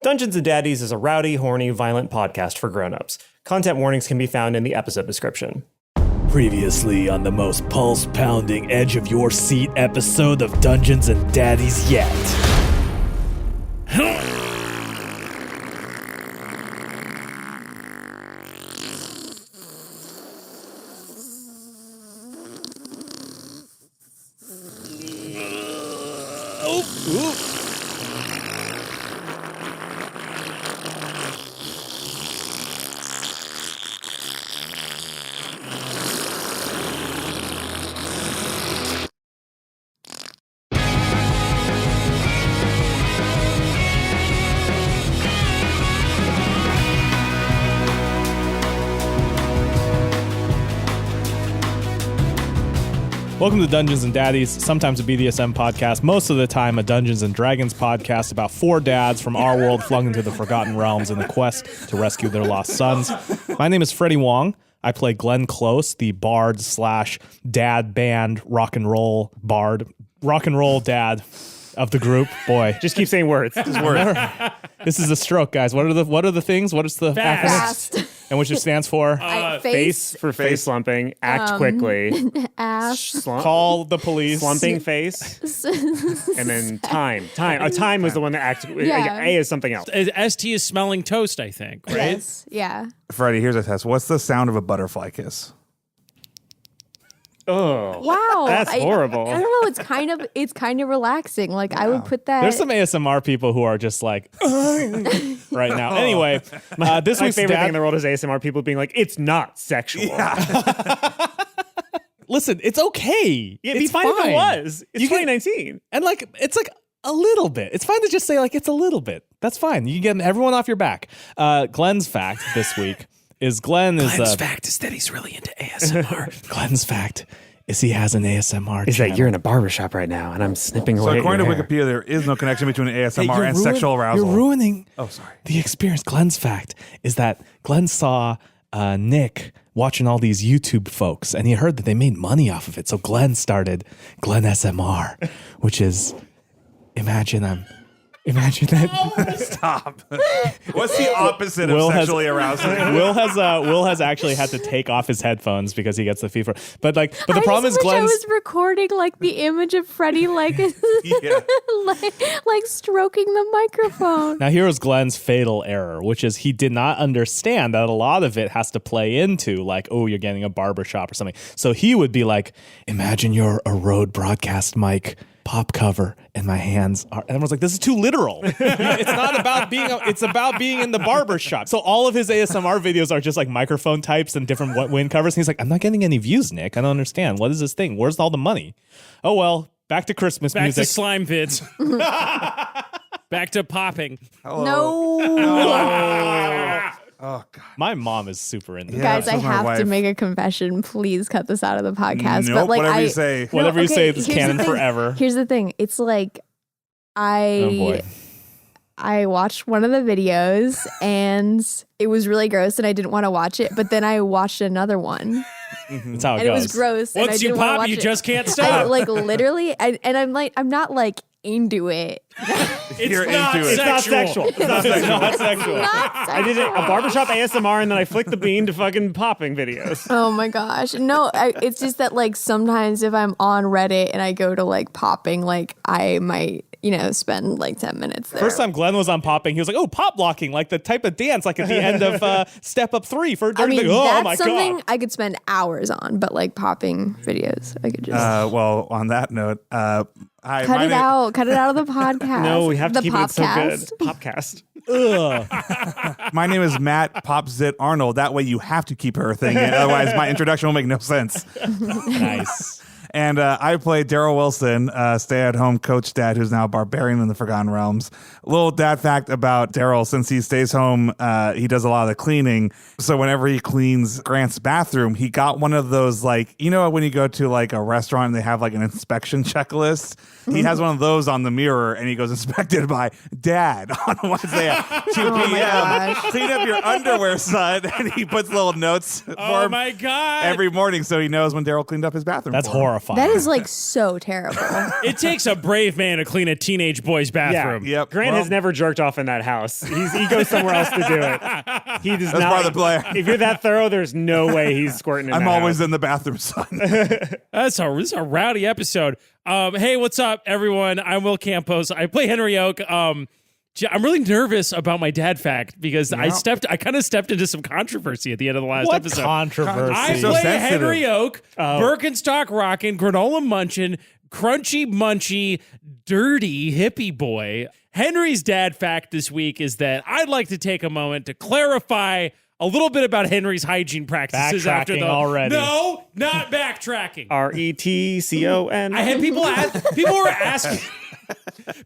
Dungeons & Daddies is a rowdy, horny, violent podcast for grown-ups. Content warnings can be found in the episode description. Previously on the most pulse-pounding, edge-of-your-seat episode of Dungeons & Daddies yet. Welcome to Dungeons & Daddies, sometimes a BDSM podcast, most of the time a Dungeons & Dragons podcast about four dads from our world flung into the Forgotten Realms in the quest to rescue their lost sons. My name is Freddie Wong. I play Glenn Close, the bard / dad band rock and roll dad of the group. Boy. Just keep saying words. Just words. This is a stroke, guys. What are the things? What is the acronym? And which it stands for? Face for face slumping. Act quickly. Ass. Call the police. Slumping face. And then time. Time was the one that acted. Yeah. A is something else. ST is smelling toast, I think, right? Yes. Yeah. Freddie, here's a test. What's the sound of a butterfly kiss? Oh. Wow. That's horrible. I don't know. It's kind of relaxing. Like I would put that. There's some ASMR people who are just like right now. Anyway, this My week's favorite dad. thing in the world is ASMR people being like, it's not sexual. Yeah. Listen, it's okay. It'd be It's fine if it was. It's You can- 2019. And like, it's like a little bit. It's fine to just say like it's a little bit. That's fine. You can get everyone off your back. Glenn's fact this week is Glenn's fact is that he's really into ASMR. Glenn's fact is he has an ASMR Is channel. that you're in a barbershop right now and I'm snipping So away according to at your hair. Wikipedia, there is no connection between Hey, ASMR you're and ruin- sexual arousal. You're ruining sorry. the experience. Glenn's fact is that Glenn saw Nick watching all these YouTube folks, and he heard that they made money off of it. So Glenn started Glenn SMR, which is imagine that. Stop. What's the opposite of Will has- sexually arousing? Will has actually had to take off his headphones because he gets the fever. But the problem is I Glenn's. was recording like the image of Freddie like like stroking the microphone. Now here was Glenn's fatal error, which is he did not understand that a lot of it has to play into like, oh, you're getting a barbershop or something. So he would be like, imagine you're a Rode broadcast mic pop cover and my hands are, and everyone's like, this is too literal. It's not about it's about being in the barbershop. So all of his ASMR videos are just like microphone types and different wind covers. And he's like, I'm not getting any views, Nick. I don't understand. What is this thing? Where's all the money? Oh, well, back to Christmas Back music. to slime vids. Back to popping. No. Oh, God. My mom is super into Guys, so I is my have to wife. make a confession. Please cut this out of the podcast. Nope, but like whatever you say. Whatever you say, okay, it's here's the canon thing. forever. Here's the thing. It's like Oh boy. I watched one of the videos and it was really gross and I didn't want to watch it. But then I watched another one That's how it and it goes. was gross. and I Once you didn't wanna pop, watch you it. just can't I stop. like literally, I'm not like into it. You're into it. It's not sexual. It's not sexual. Not sexual. I did a barbershop ASMR and then I flicked the bean to fucking popping videos. Oh my gosh. No, it's just that like sometimes if I'm on Reddit and I go to like popping, like I might, spend like 10 minutes there. First time Glenn was on popping, he was like, oh, pop blocking, like the type of dance, like at the end of Step Up 3 for I mean, oh that's my something God. I could spend hours on, but like popping videos, I could just Well, on that note, hi, cut my it name- out. Cut it out of the podcast. No, we have to the keep it so good. Popcast. Popcast. My name is Matt Popzit Arnold. That way you have to keep her thing in. Otherwise, my introduction will make no sense. Nice. And I play Darryl Wilson, stay-at-home coach dad who's now a barbarian in the Forgotten Realms. A little dad fact about Darryl: since he stays home, he does a lot of the cleaning. So whenever he cleans Grant's bathroom, he got one of those, like, when you go to like a restaurant and they have like an inspection checklist. He has one of those on the mirror, and he goes, inspected by Dad on Wednesday at 2 p.m. gosh. Clean up your underwear, son. And he puts little notes for Oh him my God. every morning so he knows when Darryl cleaned up his bathroom. That's for him. horrifying. horrifying. That is like so terrible. It takes a brave man to clean a teenage boy's bathroom. Yep. Grant Well, has never jerked off in that house. He goes somewhere else to do it. He does That's not. part of the play. If you're that thorough, there's no way he's squirting in I'm that always house. in the bathroom, son. This is a rowdy episode. Hey, what's up, everyone? I'm Will Campos. I play Henry Oak. I'm really nervous about my dad fact because I kind of stepped into some controversy at the end of the last what episode. controversy? I So play sensitive. Henry Oak, Birkenstock rockin', granola munchin', crunchy munchy, dirty hippie boy. Henry's dad fact this week is that I'd like to take a moment to clarify a little bit about Henry's hygiene practices after Backtracking the already. No, not backtracking. RETCON. I had people were asking.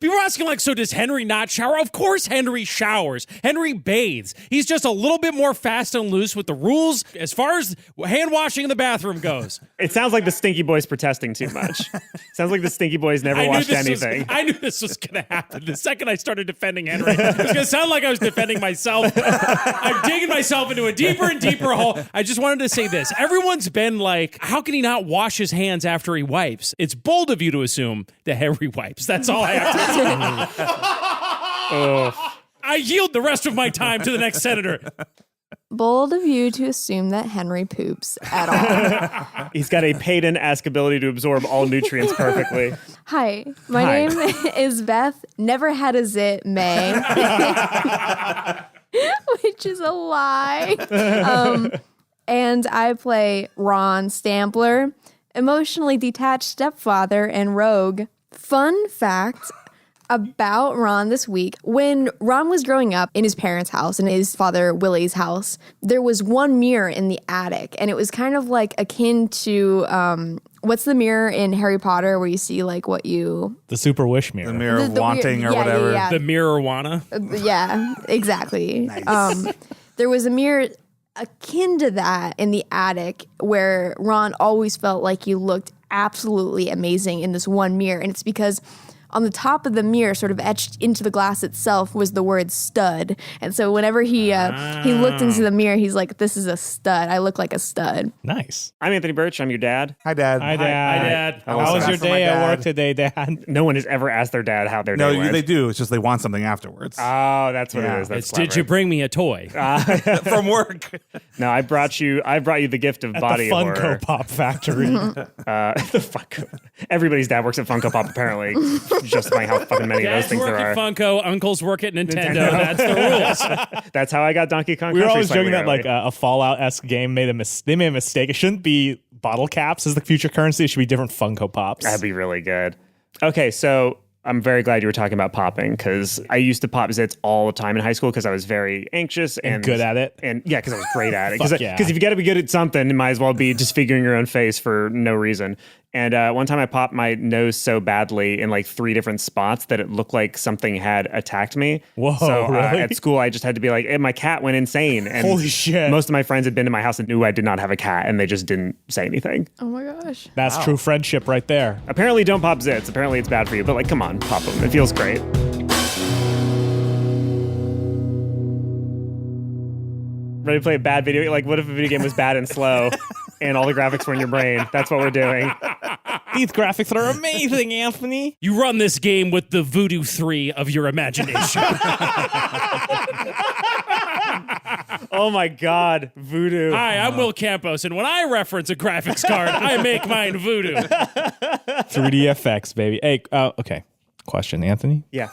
People were asking, like, so does Henry not shower? Of course Henry showers. Henry bathes. He's just a little bit more fast and loose with the rules as far as hand washing in the bathroom goes. It sounds like the Stinky Boy's protesting too much. Sounds like the Stinky Boy's never watched anything. I knew this was going to happen. The second I started defending Henry, it was going to sound like I was defending myself. I'm digging myself into a deeper and deeper hole. I just wanted to say this. Everyone's been like, how can he not wash his hands after he wipes? It's bold of you to assume that Henry wipes. That's all I have to say. I yield the rest of my time to the next senator. Bold of you to assume that Henry poops at all. He's got a Peyton-esque ability to absorb all nutrients perfectly. Hi, my Hi. name is Beth. Never had a zit, May. Which is a lie. And I play Ron Stampler, emotionally detached stepfather and rogue. Fun fact about Ron this week. When Ron was growing up in his parents' house, in his father Willie's house, there was one mirror in the attic, and it was kind of like akin to what's the mirror in Harry Potter where you see like what you The super wish mirror. The mirror of the wanting weird- or whatever. Yeah. The marijuana. Yeah, exactly. There was a mirror akin to that in the attic where Ron always felt like he looked absolutely amazing in this one mirror. And it's because on the top of the mirror, sort of etched into the glass itself, was the word stud. And so whenever he looked into the mirror, he's like, this is a stud. I look like a stud. Nice. I'm Anthony Burch. I'm your dad. Hi, Dad. Hi, Dad. Hi, Dad. How was your Ask for my day at dad. work today, Dad? No one has ever asked their dad how their No, day went. they do. It's just they want something afterwards. Oh, that's what Yeah. it is. That's It's, did clever. you bring me a toy? From work. No, I brought you the gift of body the horror. Funko Pop factory. The Funko. Everybody's dad works at Funko Pop, apparently. Justifying how fucking many of those Dads things work there at are. Funko, uncles work at Nintendo. That's the rules. That's how I got Donkey Kong. We were Country always slightly joking that like early. a Fallout-esque game they made a mistake. It shouldn't be bottle caps as the future currency. It should be different Funko Pops. That'd be really good. Okay, so I'm very glad you were talking about popping because I used to pop zits all the time in high school because I was very anxious and good at it. And yeah, because I was great at it. Fuck Because yeah. if you got to be good at something, it might as well be disfiguring your own face for no reason. And one time I popped my nose so badly in like 3 different spots that it looked like something had attacked me. Whoa, So really? at school, I just had to be like, hey, my cat went insane. And Holy shit. Most of my friends had been to my house and knew I did not have a cat, and they just didn't say anything. Oh my gosh. That's true friendship right there. Apparently, don't pop zits. Apparently, it's bad for you. But like, come on, pop them. It feels great. Ready to play a bad video? Like, what if a video game was bad and slow, and all the graphics were in your brain? That's what we're doing. These graphics are amazing, Anthony. You run this game with the Voodoo 3 of your imagination. Oh my God, Voodoo. Hi, I'm Will Campos, and when I reference a graphics card, I make mine Voodoo. 3D FX, baby. Hey, okay. Question, Anthony. Yeah.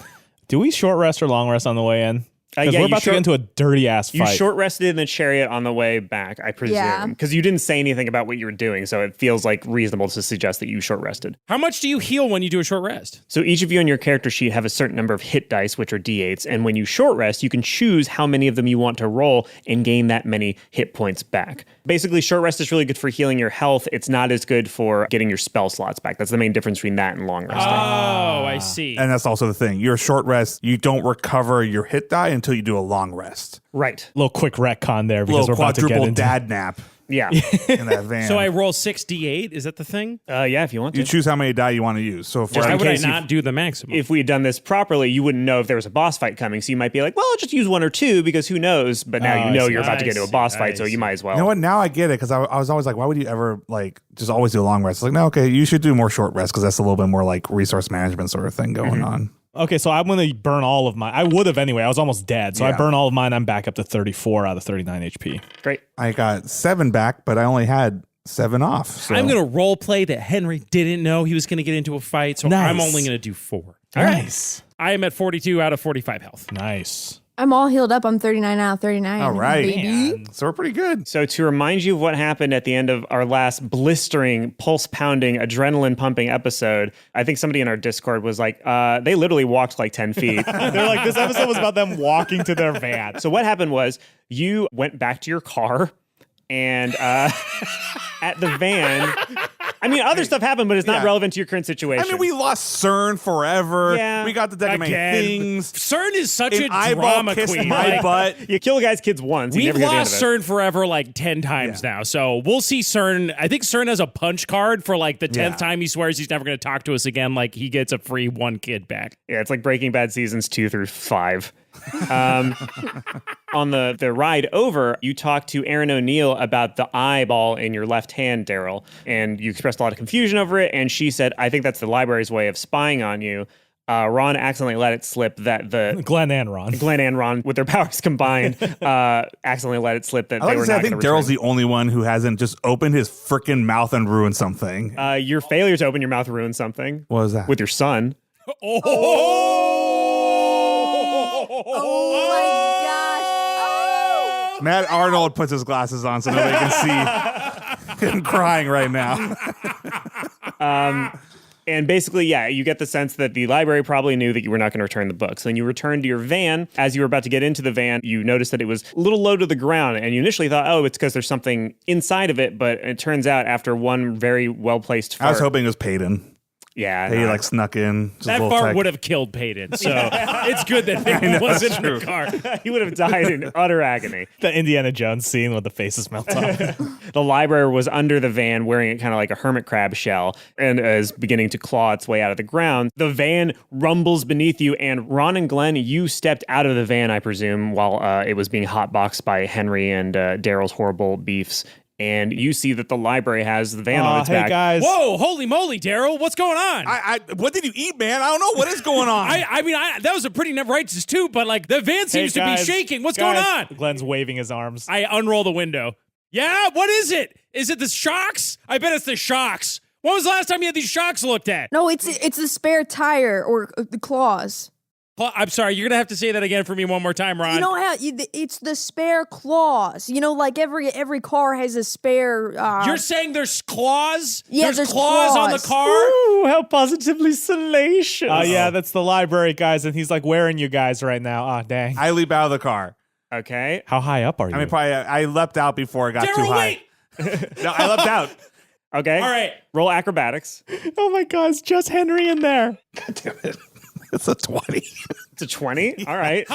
Do we short rest or long rest on the way in? Because yeah, we're you about to get into a dirty ass You fight. short rested in the chariot on the way back, I presume. Yeah. Because you didn't say anything about what you were doing, so it feels like reasonable to suggest that you short rested. How much do you heal when you do a short rest? So each of you on your character sheet have a certain number of hit dice, which are d8s, and when you short rest, you can choose how many of them you want to roll and gain that many hit points back. Basically, short rest is really good for healing your health. It's not as good for getting your spell slots back. That's the main difference between that and long resting. Oh, I see. And that's also the thing. Your short rest, you don't recover your hit die until you do a long rest. Right. little quick retcon there because Little we're about to get quadruple into dad nap. Yeah. in that van. So I roll 6d8. Is that the thing? Yeah, if you want to. you choose how many die you want to use. So for Why would I case not do the maximum? If we had done this properly, you wouldn't know if there was a boss fight coming. So you might be like, well, I'll just use 1 or 2 because who knows? But now you know you're about to get into a boss fight, so you might as well. you know what? Now I get it because I was always like, why would you ever like just always do a long rest? It's like, no, okay, you should do more short rest because that's a little bit more like resource management sort of thing going on. Okay, so I'm going to burn all of mine. I would have anyway. I was almost dead. So I Yeah. burn all of mine. I'm back up to 34 out of 39 HP. Great. I got 7 back, but I only had 7 off. So. I'm going to role play that Henry didn't know he was going to get into a fight, so Nice. I'm only going to do 4. Nice. I am at 42 out of 45 health. Nice. I'm all healed up. I'm 39 out of 39. All right. baby. So we're pretty good. So to remind you of what happened at the end of our last blistering, pulse-pounding, adrenaline-pumping episode, I think somebody in our Discord was like, they literally walked like 10 feet. They're like, this episode was about them walking to their van. So what happened was you went back to your car and at the van, I mean, other stuff happened, but it's not Yeah. relevant to your current situation. I mean, we lost CERN forever. Yeah. We got the deck of many Again. things. CERN is such An a eyeball drama kissed queen. my Like, butt. You kill a guy's kids once. You we've never get to the end lost of it. CERN forever like 10 times now. So we'll see CERN. I think CERN has a punch card for like the 10th time he swears he's never going to talk to us again. Like he gets a free 1 kid back. Yeah, it's like Breaking Bad seasons 2 through 5. On the ride over, you talked to Aaron O'Neill about the eyeball in your left hand, Darryl, and you expressed a lot of confusion over it. And she said, "I think that's the library's way of spying on you." Ron accidentally let it slip that Glenn and Ron. Glenn and Ron, with their powers combined, accidentally let it slip that I like they to were say, not I think going to Daryl's the only one who hasn't just opened his freaking mouth and ruined something. Your failure to open your mouth ruined something. What was that? With your son. Oh my gosh. Matt Arnold puts his glasses on so nobody can see him crying right now. And basically, yeah, you get the sense that the library probably knew that you were not going to return the books. Then you returned to your van. As you were about to get into the van, you noticed that it was a little low to the ground. And you initially thought, oh, it's because there's something inside of it. But it turns out after one very well-placed fart. I was hoping it was Payton. Yeah. He no. like snuck in. Just a That little fart tech. would have killed Peyton. So it's good that Peyton wasn't in the car. He would have died in utter agony. The Indiana Jones scene with the faces melt off. The library was under the van wearing it kind of like a hermit crab shell and is beginning to claw its way out of the ground. The van rumbles beneath you, and Ron and Glenn, you stepped out of the van, I presume, while it was being hotboxed by Henry and Daryl's horrible beefs. And you see that the library has the van on its hey back. guys. Whoa, holy moly, Darryl. What's going on? What did you eat, man? I don't know. What is going on? I mean, that was a pretty righteous too, but like the van seems to be guys, shaking. What's guys. going on? Glenn's waving his arms. I unroll the window. Yeah, what is it? Is it the shocks? I bet it's the shocks. When was the last time you had these shocks looked at? No, it's the spare tire or the claws. I'm sorry, you're gonna have to say that again for me one more time, Ron. You know how it's the spare claws. You know, like every car has a spare. You're saying there's claws? Yeah, there's there's claws on the claws. car? Ooh, how positively salacious. Yeah, that's the library, guys, and he's like wearing you guys right now. Ah, dang. I leap out of the car. Okay. How high up are you? I mean, probably I leapt out before it got too Darryl, high. wait! No, I leapt out. Okay. All right. Roll acrobatics. Oh my God, it's just Henry in there. Damn it. It's a 20. It's a 20. All right.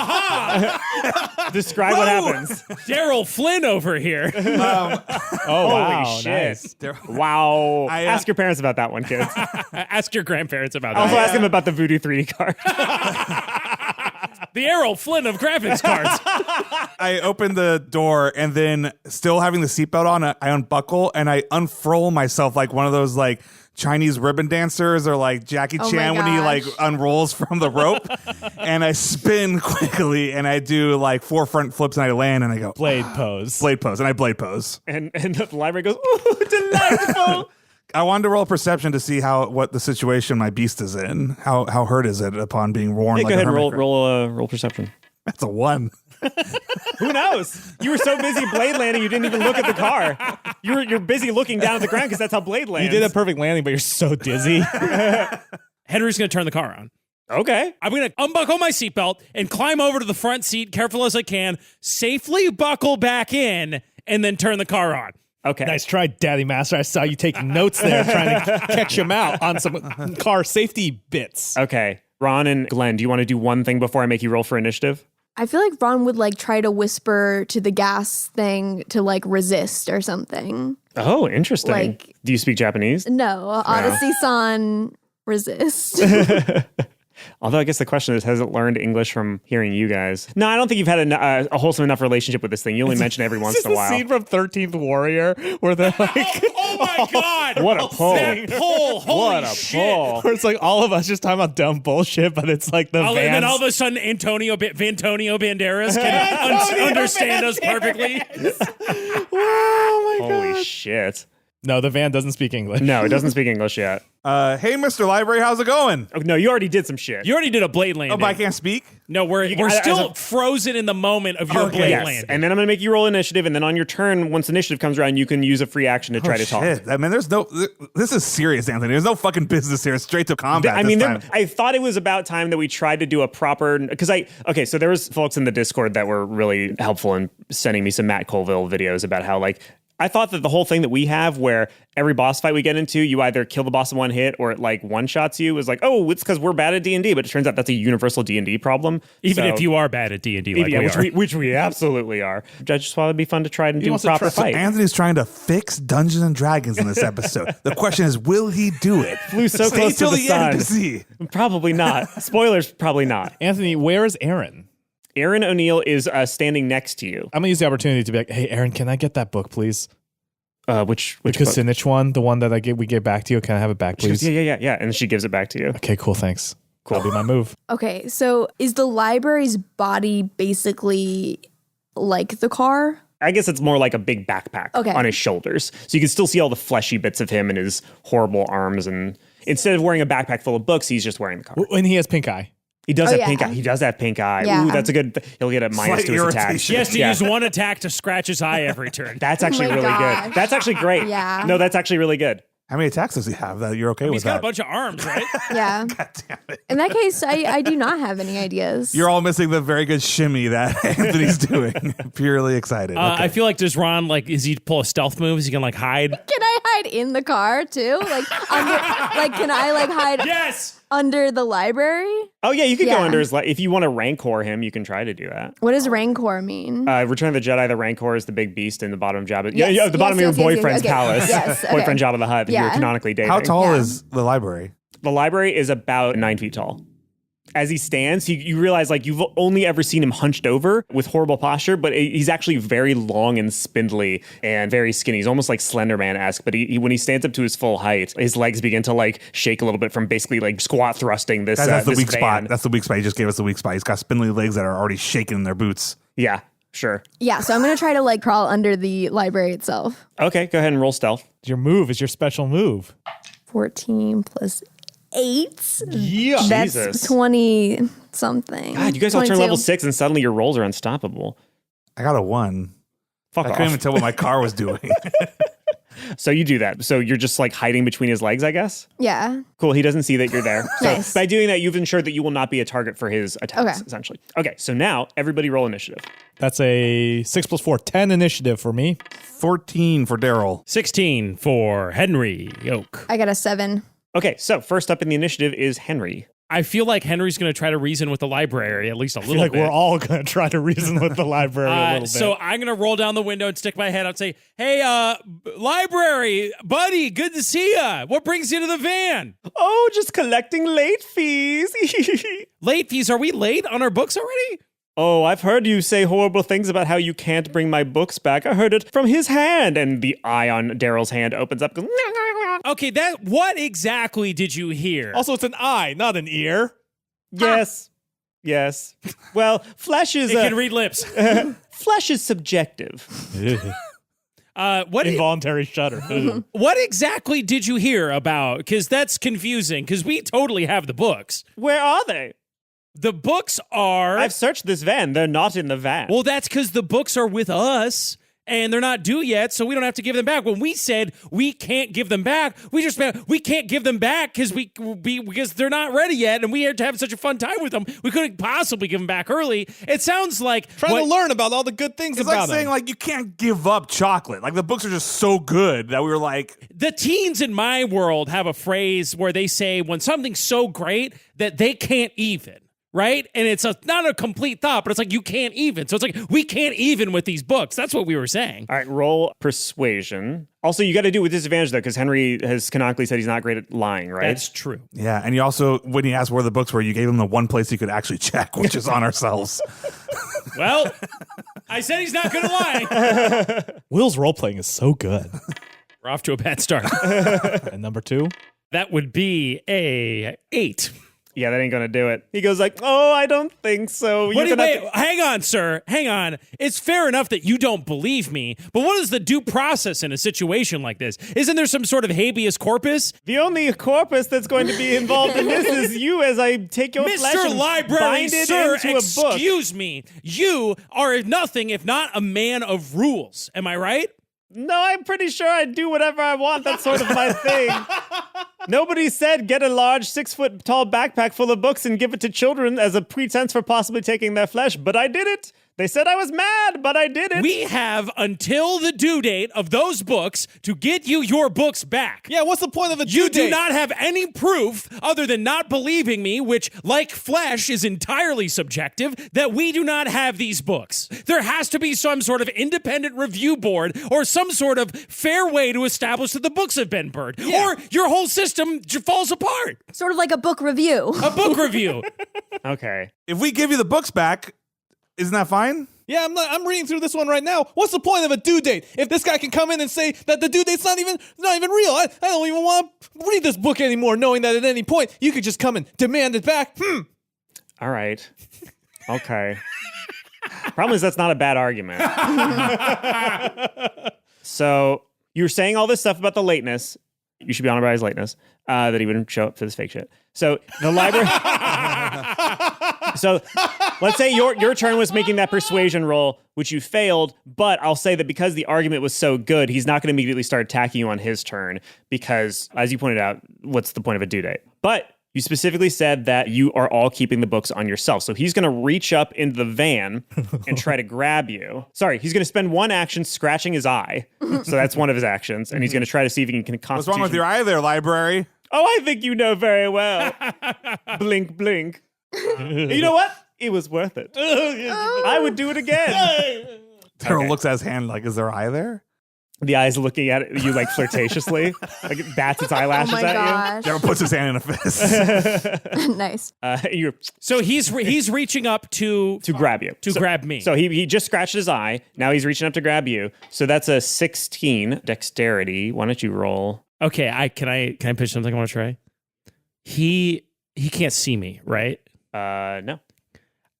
Describe what happens. Darryl Flynn over here. Oh wow, Holy shit. nice. Wow. I, Ask your parents about that one, kids. Ask your grandparents about Also that. ask them about the Voodoo 3D card. The Errol Flynn of graphics cards. I open the door and then still having the seatbelt on, I unbuckle and I unfurl myself like one of those like Chinese ribbon dancers or like Jackie Oh my Chan when he like gosh. unrolls from the rope. And I spin quickly and I do like 4 front flips and I land and I go Blade pose. blade pose and I blade pose. and the library goes, ooh, delightful. I wanted to roll perception to see what the situation my beast is in. How hurt is it upon being worn Hey, like go a ahead and hermit crab? roll perception. That's a 1. Who knows? You were so busy blade landing, you didn't even look at the car. You're busy looking down at the ground because that's how blade lands. You did a perfect landing, but you're so dizzy. Henry's going to turn the car on. Okay. I'm going to unbuckle my seatbelt and climb over to the front seat, careful as I can, safely buckle back in, and then turn the car on. Okay. Nice try, Daddy Master. I saw you taking notes there, trying to catch him out on some car safety bits. Okay. Ron and Glenn, do you want to do one thing before I make you roll for initiative? I feel like Ron would like try to whisper to the gas thing to like resist or something. Oh, interesting. Like- Do you speak Japanese? No, Odyssey-san resist. Although I guess the question is, has it learned English from hearing you guys? No, I don't think you've had a wholesome enough relationship with this thing. You only mention it every once in a while. Scene from 13th Warrior where they're like, Oh my God! What a pull. That pull! Holy What a shit! pull. where it's like all of us just talking about dumb bullshit, but it's like the And then Vans. all of a sudden, Antonio Banderas can understand us perfectly. Oh my God. Holy shit. No, the van doesn't speak English. No, it doesn't speak English yet. Hey, Mr. Library, how's it going? Oh, no, you already did some shit. You already did a blade Oh, landing. but I can't speak? No, we're as still a- frozen in the moment of your Okay. blade Yes. landing. And then I'm going to make you roll initiative, and then on your turn, once initiative comes around, you can use a free action to try to talk. Shit. I mean, this is serious, Anthony. There's no fucking business here. It's straight to combat. I mean, this time. I thought it was about time that we tried to do a proper, so there was folks in the Discord that were really helpful in sending me some Matt Colville videos about how I thought that the whole thing that we have where every boss fight we get into, you either kill the boss in one hit or it like one-shots you was like, oh, it's because we're bad at D&D, but it turns out that's a universal D&D problem. Even So- if you are bad at D&D like we are. which we absolutely are. I just thought it'd be fun to try and do a wants to proper try- fight. Anthony's trying to fix Dungeons and Dragons in this episode. The question is, will he do it? Flew so Stay close to till the the sun. end to see. Probably not. Spoilers, probably not. Anthony, where is Aaron? Aaron O'Neill is standing next to you. I'm gonna use the opportunity to be like, hey, Aaron, can I get that book, please? Which The book? Kucinich one, the one that we gave back to you. Can I have it back, She goes, please? yeah. And she gives it back to you. Okay, cool, thanks. Cool. That'll be my move. Okay, so is the library's body basically like the car? I guess it's more like a big backpack Okay. on his shoulders. So you can still see all the fleshy bits of him and his horrible arms. And instead of wearing a backpack full of books, he's just wearing the car. When he has pink eye. He does Oh, have yeah. pink eye. He does have pink eye. Yeah. Ooh, that's a good. He'll get a minus Slight to his attack. irritation. He has to Yeah. use one attack to scratch his eye every turn. That's actually my really gosh. good. That's actually great. Yeah. No, that's actually really good. How many attacks does he have that you're okay He's with got that? a bunch of arms, right? Yeah. God damn it. In that case, I do not have any ideas. You're all missing the very good shimmy that Anthony's doing. Purely excited. Okay. I feel like does Ron is he pull a stealth move? Is he gonna hide? Can I hide in the car too? Can I hide Yes. under the library? Oh yeah, you could go Yeah. under his. If you want to Rancor him, you can try to do that. What does Rancor mean? Return of the Jedi. The Rancor is the big beast in the bottom of Jabba. Yes, yeah, the bottom yes, of your yes, yes, boyfriend's okay. palace. Yes, okay. Boyfriend Jabba the Hutt. That you're Yeah. canonically dating. How tall Yeah. is the library? The library is about 9 feet tall. As he stands, you realize you've only ever seen him hunched over with horrible posture, but he's actually very long and spindly and very skinny. He's almost like Slender Man-esque, but when he stands up to his full height, his legs begin to shake a little bit from basically squat thrusting this. That's the this weak van. spot. That's the weak spot. He just gave us the weak spot. He's got spindly legs that are already shaking in their boots. Yeah, sure. Yeah, so I'm gonna try to crawl under the library itself. Okay, go ahead and roll stealth. Your move is your special move. 14 plus 8. Yeah. That's Jesus. 20 something. God, you guys all turn 22. level 6 and suddenly your rolls are unstoppable. I got a 1. Fuck I off. couldn't even tell what my car was doing. So you do that. So you're just hiding between his legs, I guess? Yeah. Cool. He doesn't see that you're there. So Nice. by doing that, you've ensured that you will not be a target for his attacks, Okay. essentially. Okay, so now everybody roll initiative. That's a 6 + 4, 10 initiative for me. 14 for Darryl. 16 for Henry Yoke. I got a 7. Okay, so first up in the initiative is Henry. I feel like Henry's going to try to reason with the library at least a I feel little like bit. we're all going to try to reason with the library a little bit. So I'm going to roll down the window and stick my head out and say, hey, library, buddy, good to see ya. What brings you to the van? Oh, just collecting late fees. Late fees. Are we late on our books already? Oh, I've heard you say horrible things about how you can't bring my books back. I heard it from his hand. And the eye on Darryl's hand opens up. Goes, Okay, what exactly did you hear? Also, it's an eye, not an ear. yes. Yes. Well, flesh is it can read lips. flesh is subjective. What Involuntary shudder. what exactly did you hear about? Because that's confusing, because we totally have the books. Where are they? The books are... I've searched this van. They're not in the van. Well, that's because the books are with us, and they're not due yet, so we don't have to give them back. When we said we can't give them back, we just meant we can't give them back because they're not ready yet, and we had to have such a fun time with them. We couldn't possibly give them back early. It sounds like Trying to learn about all the good things It's about like saying them. you can't give up chocolate. The books are just so good that we were like, the teens in my world have a phrase where they say when something's so great that they can't even. right? And it's not a complete thought, but it's like you can't even. So it's like we can't even with these books. That's what we were saying. All right, roll persuasion. Also, you got to do it with disadvantage, though, because Henry has canonically said he's not great at lying, right? That's true. Yeah, and you also, when he asked where the books were, you gave him the one place he could actually check, which is on ourselves. Well, I said he's not good at lying. Will's role playing is so good. We're off to a bad start. And number 2? That would be a 8. Yeah, that ain't going to do it. He goes like, oh, I don't think so. Wait, hang on, sir. Hang on. It's fair enough that you don't believe me, but what is the due process in a situation like this? Isn't there some sort of habeas corpus? The only corpus that's going to be involved in this is you as I take your flesh Mr. and Librarian, bind it sir, into a book. excuse me. You are nothing if not a man of rules. Am I right? No, I'm pretty sure I do whatever I want. That's sort of my thing. Nobody said get a large 6-foot-tall backpack full of books and give it to children as a pretense for possibly taking their flesh, but I did it. They said I was mad, but I did it. We have until the due date of those books to get you your books back. Yeah, what's the point of a You due date? do not have any proof other than not believing me, which, like flesh, is entirely subjective, that we do not have these books. There has to be some sort of independent review board or some sort of fair way to establish that the books have been burned. Yeah. Or your whole system falls apart. Sort of like a book review. A book review. Okay. If we give you the books back, isn't that fine? Yeah, I'm reading through this one right now. What's the point of a due date? If this guy can come in and say that the due date's not even real, I don't even want to read this book anymore, knowing that at any point you could just come and demand it back. All right. Okay. Problem is that's not a bad argument. So you're saying all this stuff about the lateness. You should be honored by his lateness, that he wouldn't show up for this fake shit. So the library... So let's say your turn was making that persuasion roll, which you failed, but I'll say that because the argument was so good, he's not going to immediately start attacking you on his turn because, as you pointed out, what's the point of a due date? But you specifically said that you are all keeping the books on yourself. So he's going to reach up into the van and try to grab you. Sorry, he's going to spend one action scratching his eye. So that's one of his actions. And he's going to try to see if he can What's wrong with your eye there, library? Oh, I think you know very well. Blink, blink. You know what? It was worth it. I would do it again. Darryl looks at his hand like, is there eye there? The eye's looking at you like flirtatiously, like it bats its Oh eyelashes my at gosh. Darryl puts his hand in a fist. Nice. you. You're So he's reaching up to grab you. to grab me. So he just scratched his eye. Now he's reaching up to grab you. So that's a 16 dexterity. Why don't you roll? Okay, can I pitch something I want to try? He can't see me, right? No.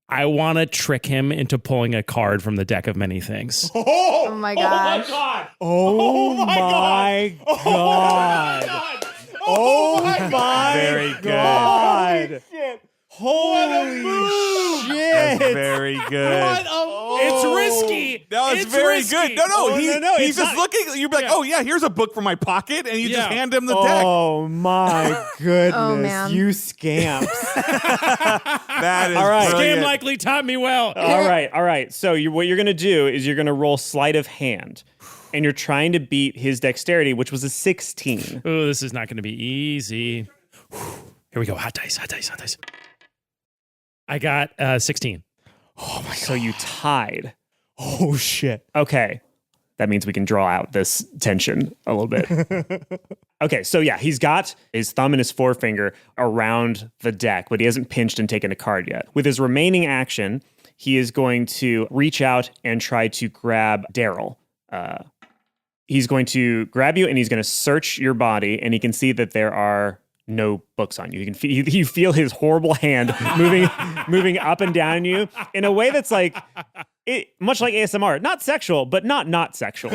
I want to trick him into pulling a card from the deck of many things. Oh my gosh. Oh my god. Oh my Very good. god. Holy shit. That's very good. It's risky. No, it's very risky. good. No, Oh, no, he's it's just not- looking. You're like, oh yeah, here's a book from my pocket, and you just Yeah. hand him the deck. Oh my goodness. Oh, man. You scamps. That is All right. brilliant. Game likely taught me well. All right. So what you're going to do is you're going to roll sleight of hand. And you're trying to beat his dexterity, which was a 16. Oh, this is not going to be easy. Here we go. Hot dice. I got 16. Oh my! So you tied. Oh, shit. Okay. That means we can draw out this tension a little bit. Okay, so yeah, he's got his thumb and his forefinger around the deck, but he hasn't pinched and taken a card yet. With his remaining action, he is going to reach out and try to grab Darryl. He's going to grab you and he's going to search your body, and he can see that there are no books on you. You feel his horrible hand moving up and down you in a way that's like much like ASMR, not sexual, but not sexual.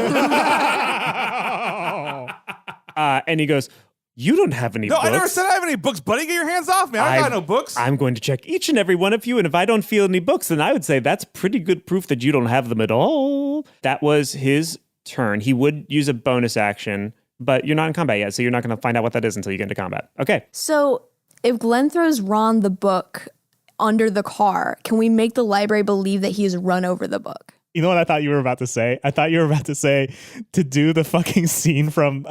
And he goes, "You don't have any books." I never said I have any books, buddy. Get your hands off me. I got no books. I'm going to check each and every one of you, and if I don't feel any books, then I would say that's pretty good proof that you don't have them at all. That was his turn. He would use a bonus action, but you're not in combat yet, so you're not going to find out what that is until you get into combat. Okay. So if Glenn throws Ron the book under the car, can we make the library believe that he's run over the book? You know what I thought you were about to say? I thought you were about to say to do the fucking scene from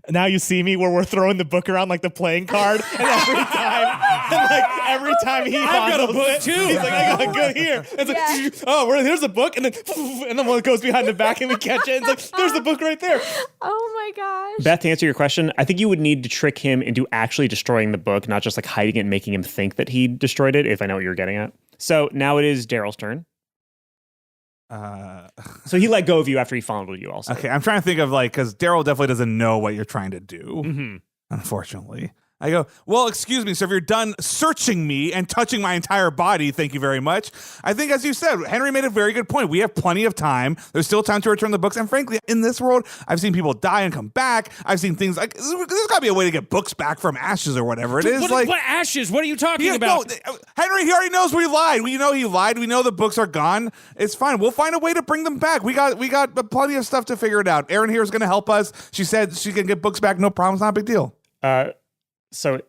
Now You See Me, where we're throwing the book around like the playing card, and every time like every time he got a fondles book it, too. he's like, I got a good here. It's like, oh, here's a book, and then one goes behind the back, and we catch it. And it's like, there's the book right there. Oh my gosh. Beth, to answer your question, I think you would need to trick him into actually destroying the book, not just like hiding it and making him think that he destroyed it, if I know what you're getting at. So now it is Darryl's turn. So he let go of you after he fondled you also. Okay, I'm trying to think of because Darryl definitely doesn't know what you're trying to do. Unfortunately. I go, well, excuse me, so if you're done searching me and touching my entire body, thank you very much. I think, as you said, Henry made a very good point. We have plenty of time. There's still time to return the books. And frankly, in this world, I've seen people die and come back. I've seen things like, there's got to be a way to get books back from ashes or whatever it is. What ashes? What are you talking about? No, Henry, he already knows we lied. We know he lied. We know the books are gone. It's fine. We'll find a way to bring them back. We got plenty of stuff to figure it out. Erin here is going to help us. She said she can get books back. No problem. It's not a big deal. So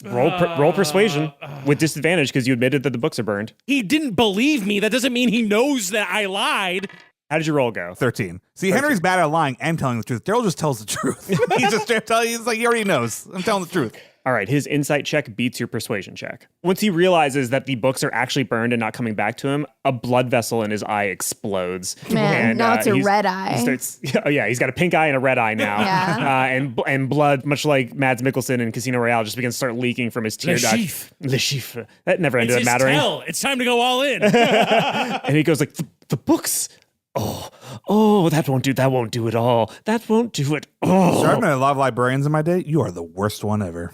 roll persuasion with disadvantage because you admitted that the books are burned. He didn't believe me. That doesn't mean he knows that I lied. How did your roll go? 13. See, Henry's bad at lying and telling the truth. Darryl just tells the truth. He's just telling you, it's like he already knows. I'm telling the truth. All right, his insight check beats your persuasion check. Once he realizes that the books are actually burned and not coming back to him, a blood vessel in his eye explodes. Man, and, now it's a red eye. He starts, oh yeah, he's got a pink eye and a red eye now. Yeah. And blood, much like Mads Mikkelsen in Casino Royale, just begins to start leaking from his tear duct. Le Chiffre. That never ended up mattering. It's time to go all in. And he goes like, the books. Oh, that won't do it all. That won't do it. Oh. So I've met a lot of librarians in my day. You are the worst one ever.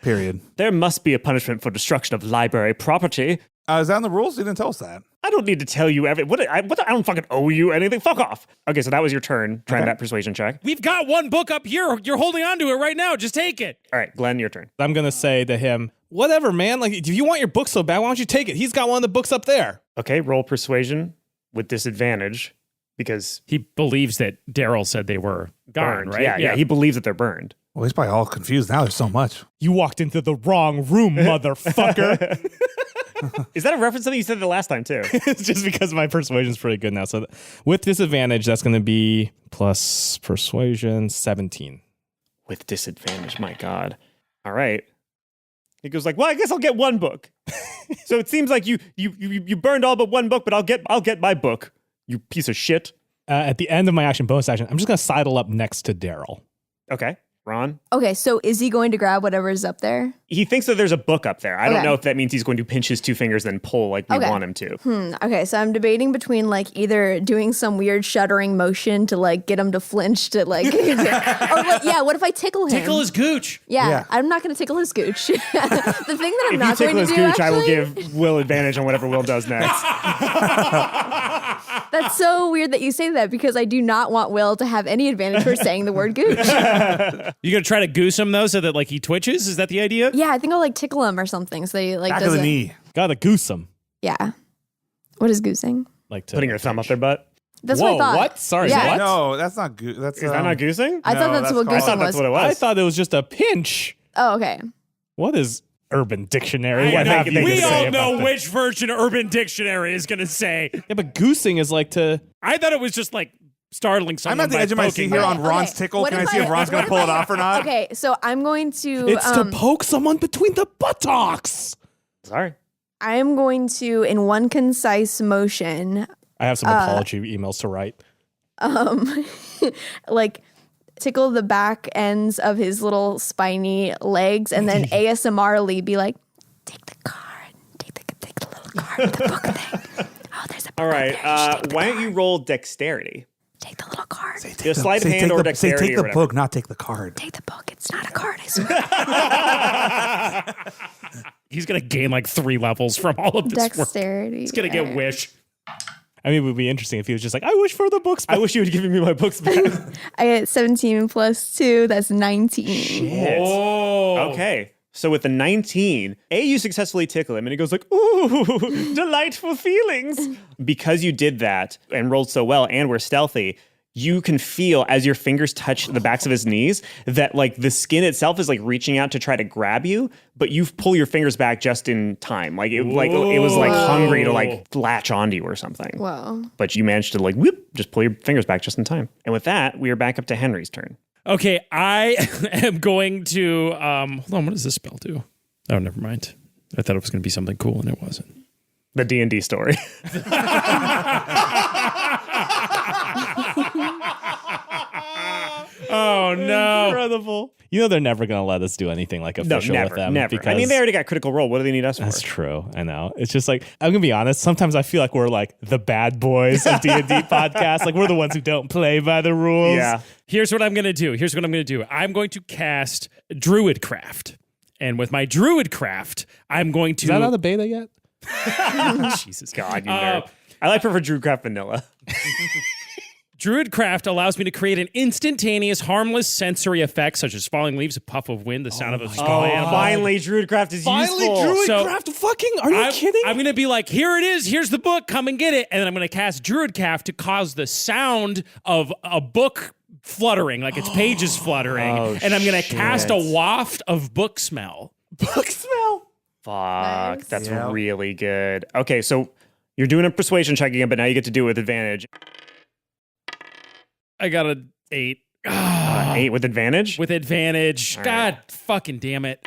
Period. There must be a punishment for destruction of library property. Is that in the rules? You didn't tell us that. I don't need to tell you everything. I don't fucking owe you anything. Fuck off. Okay, so that was your turn trying that persuasion check. We've got one book up here. You're holding on to it right now. Just take it. All right, Glenn, your turn. I'm going to say to him, whatever, man. Like, if you want your book so bad, why don't you take it? He's got one of the books up there. Okay, roll persuasion with disadvantage because He believes that Darryl said they were gone, burned. right? Yeah, he believes that they're burned. Well, he's probably all confused now. There's so much. You walked into the wrong room, motherfucker. Is that a reference to something you said the last time, too? It's just because my persuasion's pretty good now. So with disadvantage, that's going to be plus persuasion 17. With disadvantage, my God. All right. He goes like, well, I guess I'll get one book. So it seems like you burned all but one book, but I'll get my book, you piece of shit. At the end of my bonus action, I'm just going to sidle up next to Darryl. Okay. Ron? Okay, so is he going to grab whatever is up there? He thinks that there's a book up there. I don't Okay. know if that means he's going to pinch his two fingers and pull like we Okay. want him to. Okay, so I'm debating between like either doing some weird shuddering motion to like get him to flinch to like, or what if I tickle him? Tickle his gooch. Yeah, I'm not going to tickle his gooch. The thing that I'm If you not tickle going his to do, gooch, I will actually, give Will advantage on whatever Will does next. that's so weird that you say that because I do not want Will to have any advantage for saying the word gooch. You gonna try to goose him though, so that like he twitches? Is that the idea? Yeah, I think I'll like tickle him or something. So he like Back of the doesn't. knee. Gotta goose him. Yeah. What is goosing? Like to Putting your thumb up their butt. That's Whoa, what I thought. what? Sorry, Yeah. what? No, that's not good. That's Is that not goosing? I thought No, that's that's what called- I thought goosing that's was. what it was. I thought it was just a pinch. Oh, okay. What is Urban Dictionary? Yeah, What have thank you you. to We say all about know that? which version Urban Dictionary is gonna say. Yeah, but goosing is like to. I thought it was just like startling I'm someone. at the by edge of my poking seat here them. on Ron's tickle. What Can I if see if Ron's going to pull it off or not? Okay, so I'm going to. It's to poke someone between the buttocks. Sorry. I'm going to, in one concise motion, I have some apology emails to write. like tickle the back ends of his little spiny legs, and then ASMRly be like, "Take the card, take the little card with the book thing. Oh, there's a book All right. up there. Just take the Why don't card. you roll dexterity? Take the little card. Your sleight of hand or dexterity Say take or the whatever. book, not take the card. Take the book. It's not a card. I swear. He's gonna gain like 3 levels from all of this work. Dexterity. He's gonna get wish. I mean, it would be interesting if he was just like, I wish for the books. I wish you would give me my books back. I get 17 plus 2. That's 19. Shit. Oh, Okay. So with the 19, you successfully tickle him and he goes like, ooh, delightful feelings. Because you did that and rolled so well and were stealthy, you can feel as your fingers touch the backs of his knees that like the skin itself is like reaching out to try to grab you, but you pull your fingers back just in time. Like it was like hungry to like latch onto you or something. Whoa. But you managed to like whoop, just pull your fingers back just in time. And with that, we are back up to Henry's turn. Okay, I am going to hold on, what does this spell do? Oh, never mind. I thought it was going to be something cool, and it wasn't. The D&D story. Oh, no. Incredible. You know they're never going to let us do anything like official with them. Never. Because I mean, they already got Critical Role. What do they need us for? That's true. I know. It's just like, I'm going to be honest. Sometimes I feel like we're like the bad boys of D&D podcasts. Like we're the ones who don't play by the rules. Yeah. Here's what I'm going to do. I'm going to cast Druidcraft. And with my Druidcraft, I'm going to... Is that out of beta yet? Jesus, God, you nerd. I prefer Druidcraft Vanilla. Druidcraft allows me to create an instantaneous, harmless sensory effect, such as falling leaves, a puff of wind, the sound of a small animal. Finally, Druidcraft is useful. Druidcraft, are you kidding? I'm going to be like, here it is, here's the book, come and get it. And then I'm going to cast Druidcraft to cause the sound of a book fluttering, like its pages fluttering. And I'm going to cast a waft of book smell. Book smell? Fuck, Nice. that's really good. Okay, so you're doing a persuasion check again, but now you get to do it with advantage. I got an 8. 8 with advantage? With advantage. All God right. fucking damn it.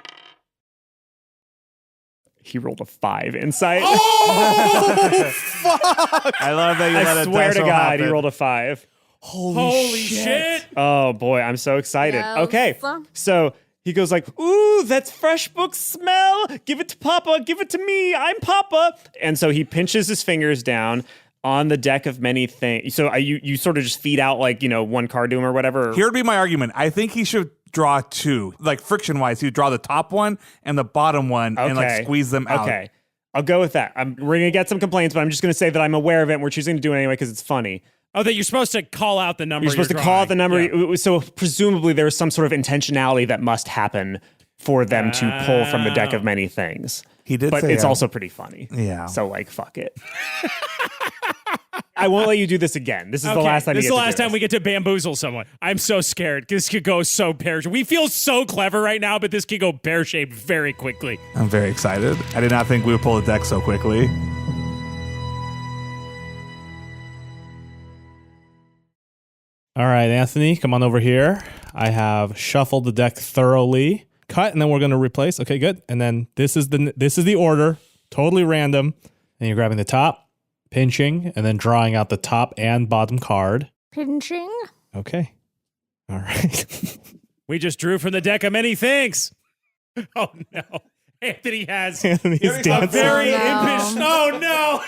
He rolled a 5 insight. I love that you let I it swear dice to roll God, happen. he rolled a 5. Holy shit. Oh boy, I'm so excited. Yes. Okay, so he goes like, ooh, that's fresh book smell. Give it to Papa. Give it to me. I'm Papa. And so he pinches his fingers down on the deck of many things. So you sort of just feed out like, one card to him or whatever. Here would be my argument. I think he should draw 2. Like friction-wise, he would draw the top one and the bottom one and like squeeze them out. Okay, I'll go with that. We're going to get some complaints, but I'm just going to say that I'm aware of it and we're choosing to do it anyway because it's funny. Oh, that you're supposed to call out the number. You're supposed to call out the number. Yeah. So presumably there's some sort of intentionality that must happen for them to pull from the deck of many things. He did But say it's that. also pretty funny. Yeah. So fuck it. I won't let you do this again. This is the last time. This you is the get to last do time this. we get to bamboozle someone. I'm so scared. This could go so pear-shaped. We feel so clever right now, but this could go pear-shaped very quickly. I'm very excited. I did not think we would pull the deck so quickly. All right, Anthony, come on over here. I have shuffled the deck thoroughly. Cut, and then we're going to replace. Okay, good. And then this is the order, totally random. And you're grabbing the top, pinching, and then drawing out the top and bottom card. Pinching. Okay. All right. We just drew from the deck of many things. Oh, no. Anthony has Anthony's a dancing. very Oh, no. impish... Oh, no.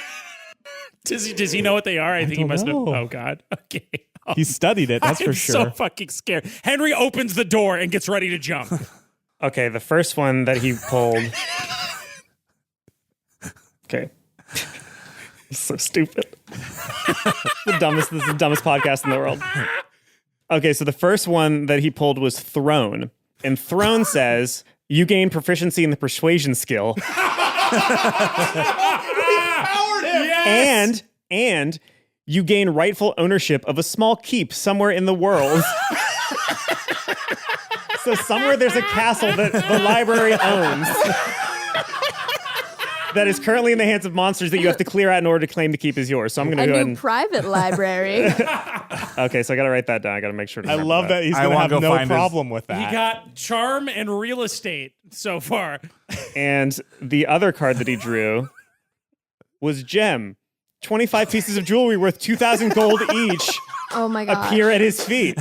Does he know what they are? I think he don't must know. have... Oh, God. Okay. Oh, He studied it, that's I'm for sure. so fucking scared. Henry opens the door and gets ready to jump. Okay, the first one that he pulled. Okay. It's so stupid. This is the dumbest podcast in the world. Okay, so the first one that he pulled was Throne. And Throne says, you gain proficiency in the persuasion skill. Yes! And you gain rightful ownership of a small keep somewhere in the world. So somewhere there's a castle that the library owns that is currently in the hands of monsters that you have to clear out in order to claim the keep as yours. So I'm going to A go ahead new and... private library. Okay, so I got to write that down. I got to make sure to I remember love that he's I going to wanna have go no find his- problem with that. He got charm and real estate so far. And the other card that he drew was Gem. 25 pieces of jewelry worth 2,000 gold each Oh my god. appear at his feet.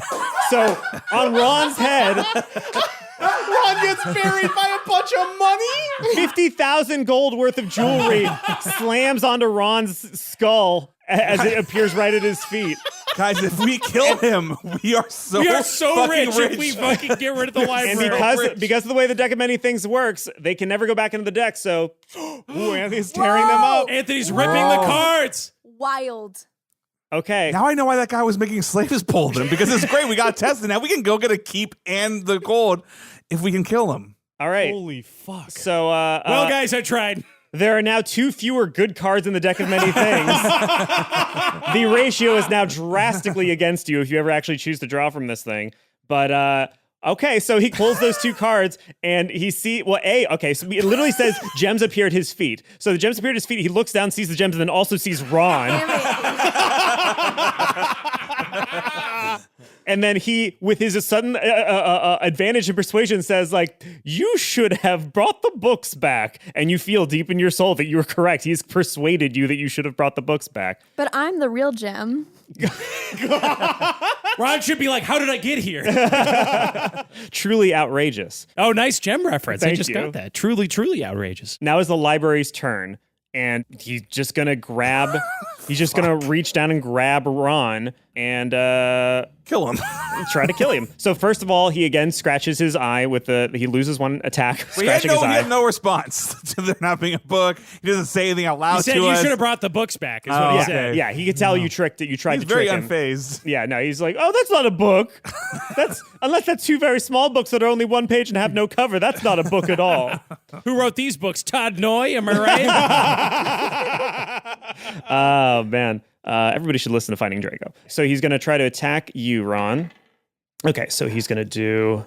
So on Ron's head, Ron gets buried by a bunch of money. 50,000 gold worth of jewelry slams onto Ron's skull as it appears right at his feet. Guys, if we kill him, we are so We are so fucking rich if we fucking get rid of the And library. because of the way the deck of many things works, they can never go back into the deck. So, ooh, Anthony's tearing them up. Anthony's ripping the cards. Wild. Okay. Now I know why that guy was making slaves pull them, because it's great. We got tested. Now we can go get a keep and the gold if we can kill him. All right. Holy fuck. So, Well, guys, I tried. there are now 2 fewer good cards in the deck of many things. The ratio is now drastically against you if you ever actually choose to draw from this thing. But, okay, so he pulls those 2 cards and he so it literally says gems appear at his feet. So the gems appear at his feet. He looks down, sees the gems, and then also sees Ron. Damn it. And then he, with his sudden advantage in persuasion, says, like, you should have brought the books back. And you feel deep in your soul that you were correct. He's persuaded you that you should have brought the books back. But I'm the real gem. Ron should be like, how did I get here? Truly outrageous. Oh, nice gem reference. I Thank just you. got that. Truly, truly outrageous. Now is the library's turn. And he's just going to grab, he's just going to reach down and grab Ron and Kill him. try to kill him. So first of all, he again scratches his eye with he loses one attack, scratching his He eye. had no response to there not being a book. He doesn't say anything out loud He said to you us. should have brought the books back, is what Oh, he okay. said. Yeah, he could tell you tricked it. You tried He's to very trick him. unfazed. Yeah, no, he's like, oh, that's not a book. Unless that's two very small books that are only one page and have no cover. That's not a book at all. Who wrote these books? Todd Noy, am I right? Oh, man. Everybody should listen to Finding Draco. So he's going to try to attack you, Ron. Okay, so he's going to do...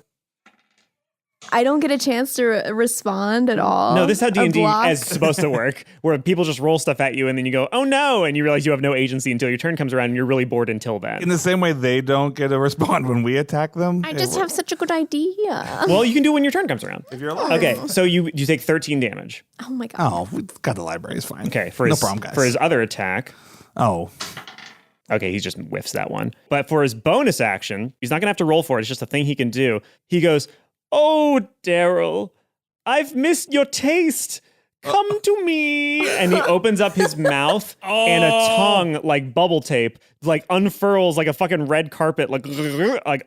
I don't get a chance to respond at all. No, this is how or D&D block. is supposed to work, where people just roll stuff at you and then you go, oh no, and you realize you have no agency until your turn comes around and you're really bored until then. In the same way they don't get a respond when we attack them. I just have such a good idea. Well, you can do it when your turn comes around. If you're alive. Okay, so you take 13 damage. Oh my god. Oh, we've got the library. It's fine. Okay, no problem, guys. for his other attack, Oh. okay, he just whiffs that one. But for his bonus action, he's not going to have to roll for it. It's just a thing he can do. He goes, oh, Darryl, I've missed your taste. Come to me. And he opens up his mouth and a tongue like bubble tape, like unfurls like a fucking red carpet, like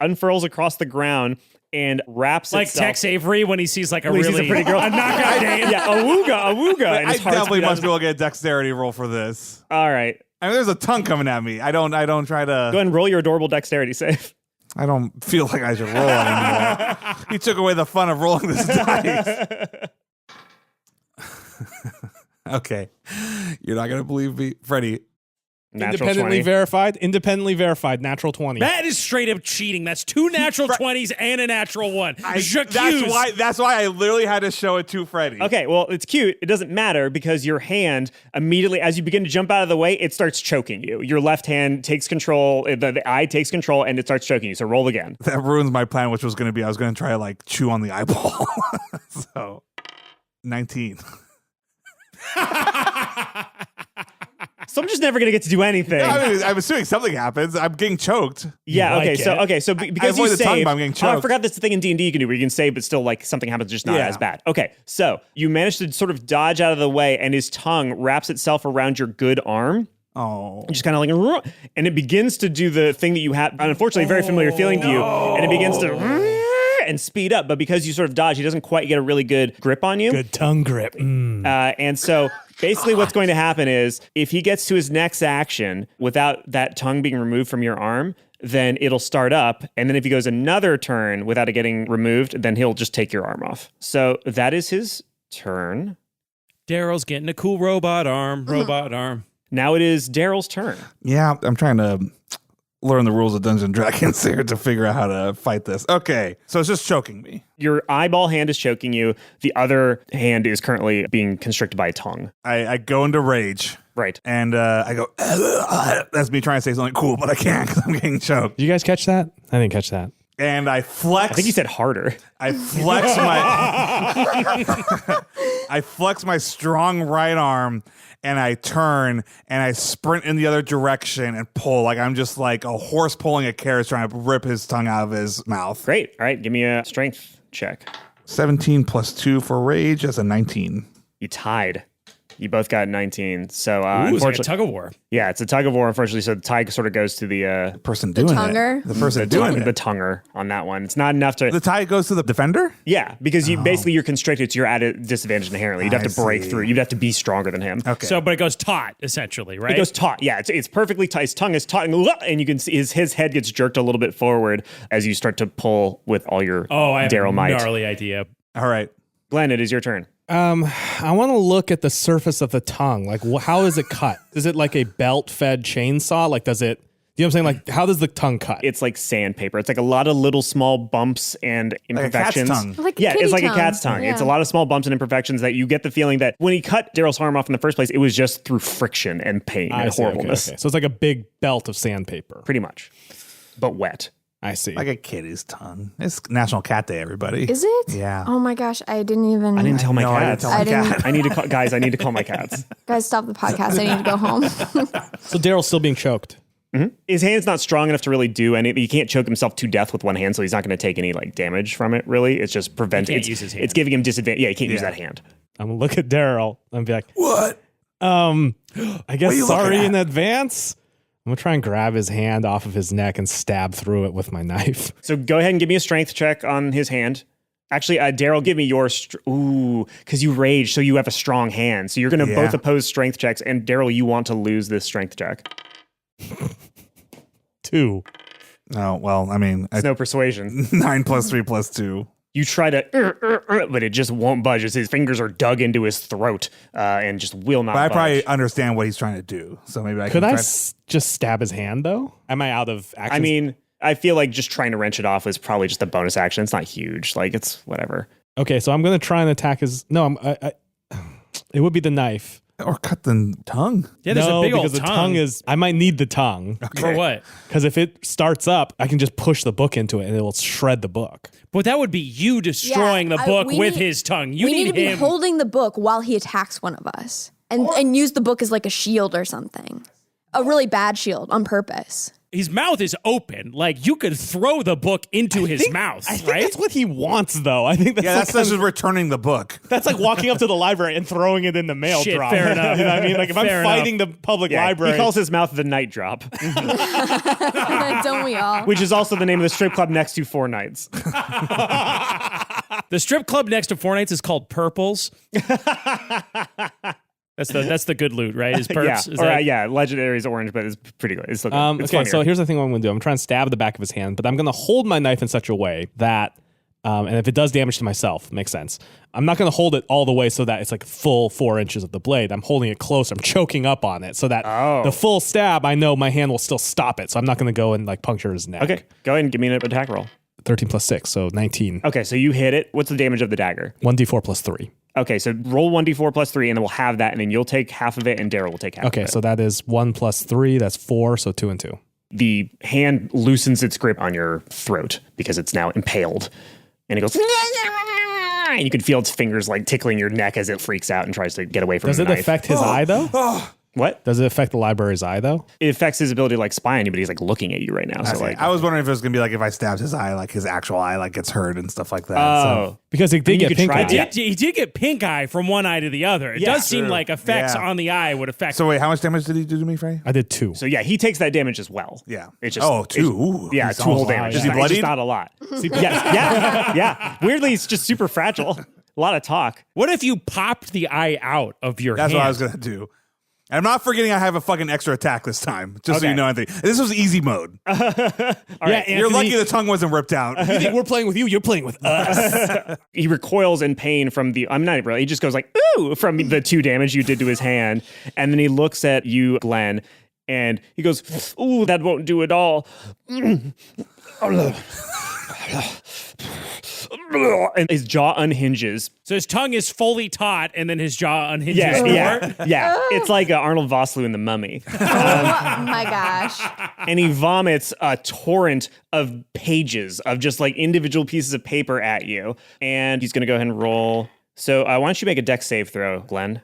unfurls across the ground and wraps Like itself. Tex Avery when he sees like a When he sees really a pretty girl. a knockout dame. Yeah, awooga. And I his heart's definitely beat out. must be able to get a dexterity roll for this. All right. I mean, there's a tongue coming at me. I don't try to. Go ahead and roll your adorable dexterity save. I don't feel like I should roll anymore. He took away the fun of rolling this dice. Okay. You're not going to believe me. Freddie. Natural Independently verified, natural 20. That is straight up cheating. That's two natural 20s and a natural 1. That's why I literally had to show it to Freddie. Okay, well, it's cute. It doesn't matter because your hand immediately, as you begin to jump out of the way, it starts choking you. Your left hand takes control, the eye takes control, and it starts choking you. So roll again. That ruins my plan, which was going to be I was going to try to like chew on the eyeball. So 19. So I'm just never gonna get to do anything. I mean, I'm assuming something happens. I'm getting choked. Yeah. like Okay. it. So because avoid you the tongue, saved, but I'm getting I choked. forgot that's the thing in D&D you can do where you can save, but still like something happens, just not Yeah. as bad. Okay. So you managed to sort of dodge out of the way, and his tongue wraps itself around your good arm. Oh. Just kind of like, and it begins to do the thing that you have, unfortunately, very familiar feeling to you, and it begins to and speed up. But because you sort of dodge, he doesn't quite get a really good grip on you. Good tongue grip. And so basically what's going to happen is if he gets to his next action without that tongue being removed from your arm, then it'll start up. And then if he goes another turn without it getting removed, then he'll just take your arm off. So that is his turn. Daryl's getting a cool robot arm. Now it is Darryl's turn. Yeah, I'm trying to learn the rules of Dungeons and Dragons here to figure out how to fight this. Okay, so it's just choking me. Your eyeball hand is choking you. The other hand is currently being constricted by a tongue. I go into rage. Right. And I go, that's me trying to say something cool, but I can't because I'm getting choked. Did you guys catch that? I didn't catch that. And I flex. I think you said harder. I flex I flex my strong right arm and I turn and I sprint in the other direction and pull like I'm just like a horse pulling a carrot trying to rip his tongue out of his mouth. Great. All right. Give me a strength check. 17 plus 2 for rage. That's a 19. You tied. You both got 19. So Ooh, it's like a unfortunately, tug of war. yeah, it's a tug of war. Unfortunately, so the tie sort of goes to the Person doing tonger? it. The person doing the it. tonger on that one. It's not enough to. The tie goes to the defender? Yeah, because you basically you're constricted, so you're at a disadvantage inherently. You'd have I to break see. through. You'd have to be stronger than him. Okay. So, but it goes taut, essentially, right? It goes taut. Yeah, it's perfectly tight. His tongue is taut, and you can see his head gets jerked a little bit forward as you start to pull with all your I have Darryl a might. gnarly idea. All right. Glenn, it is your turn. I want to look at the surface of the tongue. Like, how is it cut? Is it like a belt-fed chainsaw? Like, does it? You know what I'm saying? Like, how does the tongue cut? It's like sandpaper. It's like a lot of little small bumps and imperfections. Like a cat's tongue. Like a Yeah, kitty it's like tongue. a cat's tongue. Yeah. It's a lot of small bumps and imperfections that you get the feeling that when he cut Darryl's arm off in the first place, it was just through friction and pain and I see. Okay, horribleness. okay. So it's like a big belt of sandpaper. Pretty much. But wet. I see. Like a kitty's tongue. It's National Cat Day, everybody. Is it? Yeah. Oh my gosh, I didn't even. I didn't tell my No, I didn't cats. tell my I didn't- cat. I need to call, guys. I need to call my cats. Guys, stop the podcast. I need to go home. So Darryl's still being choked. His hand's not strong enough to really do anything. He can't choke himself to death with one hand, so he's not going to take any like damage from it. Really, it's just preventing. He can't use his hand. It's giving him disadvantage. Yeah, he can't use that hand. I'm gonna look at Darryl and be like, What? I guess What are you sorry looking in at? advance. I'm gonna try and grab his hand off of his neck and stab through it with my knife. So go ahead and give me a strength check on his hand. Actually, Darryl, give me your because you rage, so you have a strong hand. So you're going to both oppose strength checks. And Darryl, you want to lose this strength check. 2. Oh, well, I mean, It's no persuasion. 9 plus 3 plus 2. You try to, but it just won't budge as his fingers are dug into his throat and just will not But I budge. probably understand what he's trying to do. So maybe I Could can I try just stab his hand though? Am I out of action? I mean, I feel like just trying to wrench it off is probably just a bonus action. It's not huge. Like, it's whatever. okay, so I'm gonna try and attack his. No, it would be the knife. or cut the tongue. Yeah, there's no, a big because old the tongue is. I might need the tongue For what? because if it starts up, I can just push the book into it and it will shred the book. But that would be you destroying the book we with need- his tongue. You we need to be him. holding the book while he attacks one of us, and use the book as like a shield or something, a really bad shield on purpose. His mouth is open. Like you could throw the book into his mouth, I think right? that's what he wants, though. I think that's Yeah, like that's just returning the book. That's like walking up to the library and throwing it in the mail Shit, drop. fair enough. You know what I mean? Like if Fair I'm fighting the public Yeah, library, he calls his mouth the night drop, Don't we all? which is also the name of the strip club next to Four Nights. The strip club next to Four Nights is called Purples. That's the good loot, right? Is perps? Yeah, Is or that- yeah, Legendary is orange, but it's pretty good. It's still good. It's okay, funnier. so here's the thing I'm going to do. I'm trying to stab the back of his hand, but I'm going to hold my knife in such a way that, and if it does damage to myself, makes sense. I'm not going to hold it all the way so that it's like full 4 inches of the blade. I'm holding it close. I'm choking up on it so that the full stab, I know my hand will still stop it. So I'm not going to go and like puncture his neck. Okay, go ahead and give me an attack roll. 13 plus 6, so 19. Okay, so you hit it. What's the damage of the dagger? 1d4 plus 3. Okay, so roll 1d4 plus 3, and then we'll have that, and then you'll take half of it, and Darryl will take half of Okay, it. so that is 1 plus 3. That's 4, so 2 and 2. The hand loosens its grip on your throat because it's now impaled. And it goes, and you can feel its fingers like tickling your neck as it freaks out and tries to get away from Does the it knife. affect his eye, though? What? Does it affect the library's eye, though? It affects his ability to like spy on you, but he's like looking at you right now. So like, I was wondering if it was gonna be like if I stabbed his eye, like his actual eye, like gets hurt and stuff like that. oh, Because it did you get could pink try eye. to- He did get pink eye from one eye to the other. It Yeah, does seem true. like effects Yeah. on the eye would affect. So wait, how much damage did he do to me, Freddie? I did 2. so yeah, he takes that damage as well. Yeah. It's just Oh, 2. it's- Ooh, yeah, he's 2 whole almost- damage. Is he It's not- it's just bloodied? not a lot. Yeah. Weirdly, it's just super fragile. A lot of talk. What if you popped the eye out of your That's hand? what I was gonna do. And I'm not forgetting I have a fucking extra attack this time. Just so Okay. you know, Anthony. This was easy mode. Yeah, You're lucky the tongue wasn't ripped out. You think we're playing with you? You're playing with us. He recoils in pain from the. I'm not really. He just goes like ooh from the 2 damage you did to his hand, and then he looks at you, Glenn, and he goes, "Ooh, that won't do at all." And his jaw unhinges. So his tongue is fully taut, and then his jaw unhinges. Yeah, more. yeah. It's like Arnold Vosloo in The Mummy. Oh my gosh. And he vomits a torrent of pages of just like individual pieces of paper at you. And he's going to go ahead and roll. So why don't you make a dex save throw, Glenn?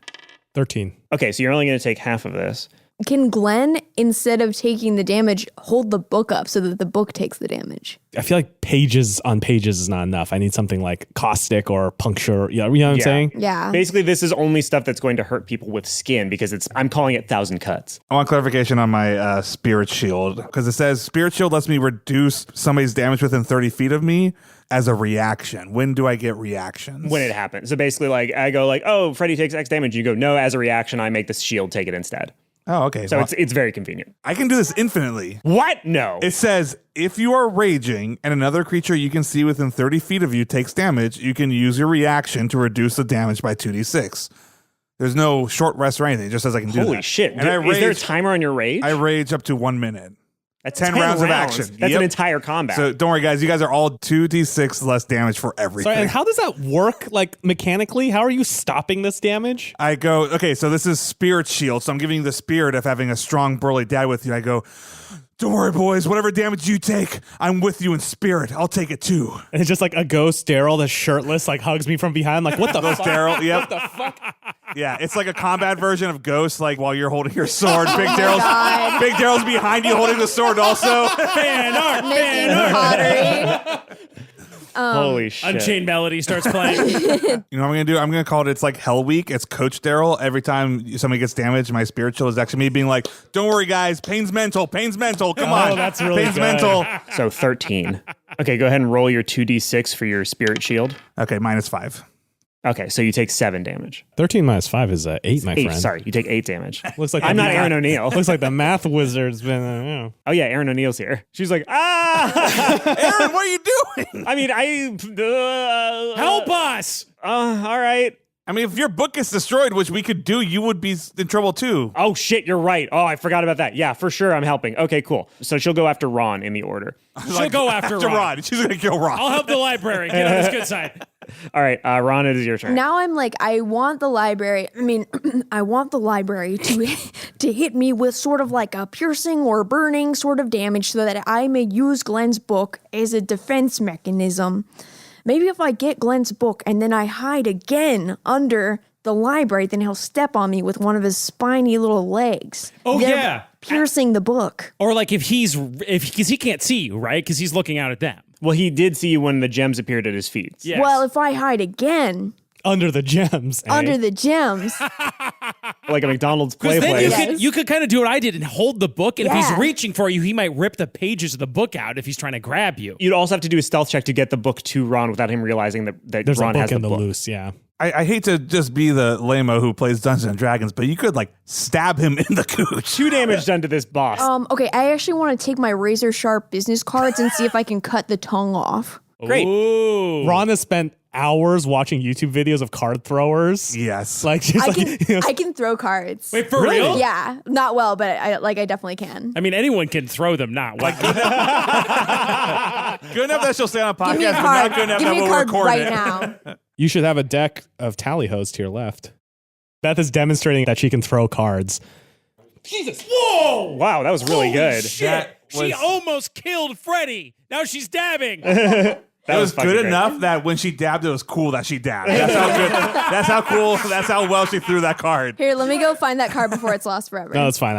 13. Okay, so you're only going to take half of this. Can Glenn, instead of taking the damage, hold the book up so that the book takes the damage? I feel like pages on pages is not enough. I need something like caustic or puncture. You know what I'm saying? Yeah. Basically, this is only stuff that's going to hurt people with skin because I'm calling it 1,000 cuts. I want clarification on my spirit shield because it says spirit shield lets me reduce somebody's damage within 30 feet of me as a reaction. When do I get reactions? When it happens. So basically, like I go like, oh, Freddie takes X damage. You go, no, as a reaction, I make the shield take it instead. Oh, okay. So Well, it's very convenient. I can do this infinitely. What? No. It says if you are raging and another creature you can see within 30 feet of you takes damage, you can use your reaction to reduce the damage by 2d6. There's no short rest or anything. It just says I can do that. Holy shit. And I Is there a rage, timer on your rage? I rage up to 1 minute. That's 10 rounds of action. That's Yep. an entire combat. So don't worry, guys. You guys are all 2d6 less damage for everything. Sorry, and how does that work, like, mechanically? How are you stopping this damage? I go, okay, so this is Spirit Shield. So I'm giving you the spirit of having a strong, burly dad with you. I go, don't worry, boys. Whatever damage you take, I'm with you in spirit. I'll take it too. And it's just like a ghost Darryl that's shirtless, like, hugs me from behind. Like, what the fuck? Darryl, yep. What the fuck? Yeah, it's like a combat version of Ghost, like while you're holding your sword. Big Darryl's behind you holding the sword also. Fan art, Making fan art. pottery. Holy shit. Unchained Melody starts playing. You know what I'm going to do? I'm going to call it, it's like Hell Week. It's Coach Darryl. Every time somebody gets damaged, my spirit shield is actually me being like, don't worry, guys. Pain's mental. Pain's mental. Come on. That's really Pain's good. mental. So 13. Okay, go ahead and roll your 2d6 for your spirit shield. Okay, -5. Okay, so you take 7 damage. 13 minus 5 is 8, my 8, friend. sorry. You take 8 damage. Looks like I'm not Aaron O'Neill. Looks like the math wizard's been, you know. Oh, yeah, Aaron O'Neill's here. She's like, ah! Aaron, what are you doing? I mean, Help us! All right. I mean, if your book gets destroyed, which we could do, you would be in trouble too. Oh, shit, you're right. Oh, I forgot about that. Yeah, for sure, I'm helping. Okay, cool. So she'll go after Ron in the order. She'll go after Ron. Ron. She's going to kill Ron. I'll help the librarian. Get on his good side. All right, Ron, it is your turn. Now I'm like, I want the library. I mean, I want the library to hit me with sort of like a piercing or burning sort of damage so that I may use Glenn's book as a defense mechanism. Maybe if I get Glenn's book and then I hide again under the library, then he'll step on me with one of his spiny little legs. Oh, They're yeah. piercing the book. Or like because he can't see you, right? Because he's looking out at them. Well, he did see you when the gems appeared at his feet. Yes. Well, if I hide again Under the gems. under the gems, Like a McDonald's Because play then place. you could kind of do what I did and hold the book, and if he's Yeah. reaching for you, he might rip the pages of the book out if he's trying to grab you. You'd also have to do a stealth check to get the book to Ron without him realizing that There's Ron a has book the in the book. loose, yeah. I hate to just be the lame-o who plays Dungeons and Dragons, but you could like stab him in the cooch. 2 damage done to this boss. okay, I actually want to take my razor sharp business cards and see if I can cut the tongue off. Great. Ooh. Ron has spent hours watching YouTube videos of card throwers. Yes. Like, just I like, can, you know, I can throw cards. Wait, for real? Yeah, not well, but I definitely can. I mean, anyone can throw them, not like Good enough that she'll stay on a podcast, Give me a but card. not good enough Give that me a we'll card record right it. now. you should have a deck of tally host to your left. Beth is demonstrating that she can throw cards. Jesus. Whoa! Wow, that was really good. Shit. That She was- almost killed Freddie. Now she's dabbing. That It was fucking good great. enough that when she dabbed, it was cool that she dabbed. That's how good. That's how cool. That's how well she threw that card. Here, let me go find that card before it's lost forever. No, it's fine.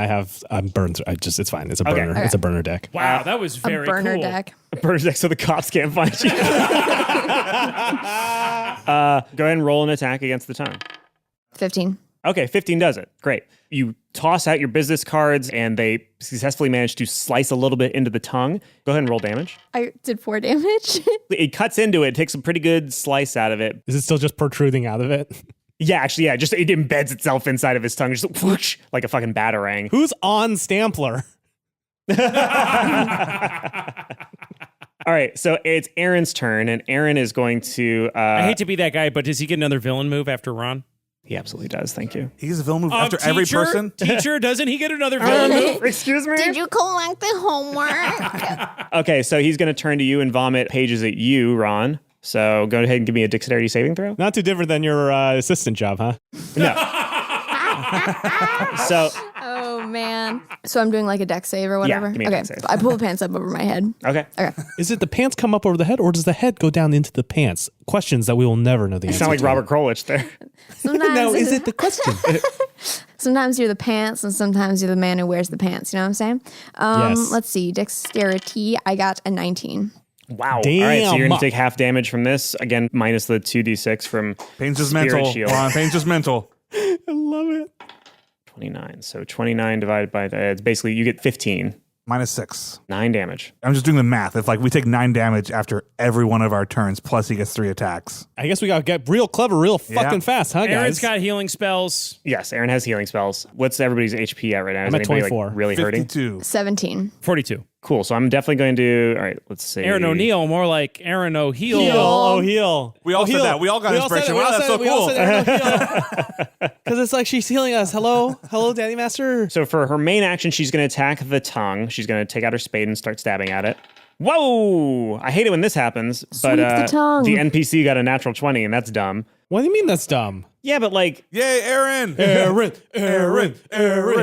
I'm burned. It's fine. It's a Okay. burner. It's a burner deck. Wow, that was a very burner cool. deck. Burner's deck so the cops can't find you. Go ahead and roll an attack against the tongue. 15. Okay, 15 does it. Great. You toss out your business cards and they successfully manage to slice a little bit into the tongue. Go ahead and roll damage. I did 4 damage. It cuts into it, takes a pretty good slice out of it. Is it still just protruding out of it? Yeah, actually, yeah, just it embeds itself inside of his tongue, just whoosh, like a fucking batarang. Who's on Stampler? All right, so it's Aaron's turn, and Aaron is going to. I hate to be that guy, but does he get another villain move after Ron? He absolutely does. Thank you. He's a villain move after every Teacher? person. Teacher, doesn't he get another villain move? Excuse me. Did you collect the homework? Okay, so he's going to turn to you and vomit pages at you, Ron. So go ahead and give me a dexterity saving throw. Not too different than your assistant job, huh? No. So Oh, man. So I'm doing like a deck save or whatever? give me a okay. deck save. I pull the pants up over my head. okay. Okay. Is it the pants come up over the head, or does the head go down into the pants? Questions that we will never know the answer Sound like to. Robert Krulwich there. Sometimes, Now, is it the question? sometimes you're the pants and sometimes you're the man who wears the pants. You know what I'm saying? Yes. Let's see. Dexterity. I got a 19. Wow. All right, so you're going Damn. to take half damage from this. Again, minus the 2d6 from Pain's just Spirit mental. Shield. Ron, Pain's just mental. I love it. 29. So 29 divided by it's basically you get 15. -6. 9 damage. I'm just doing the math. If like we take 9 damage after every one of our turns, plus he gets 3 attacks. I guess we gotta get real clever, real fucking fast, huh, guys? Aaron's got healing spells. Yes, Aaron has healing spells. What's everybody's HP at right now? Is I'm at anybody 24. like really hurting? 52. 17. 42. Cool. So I'm definitely going to. All right. Let's see. Aaron O'Neill, more like Aaron O'Heal. Heel. We all said that. We all got inspiration. Wow, that's so cool. Because it's like she's healing us. Hello, Daddy Master. So for her main action, she's going to attack the tongue. She's going to take out her spade and start stabbing at it. Whoa! I hate it when this happens, but the tongue. the NPC got a natural 20, and that's dumb. What do you mean that's dumb? Yeah, but like, Yay, Aaron! It's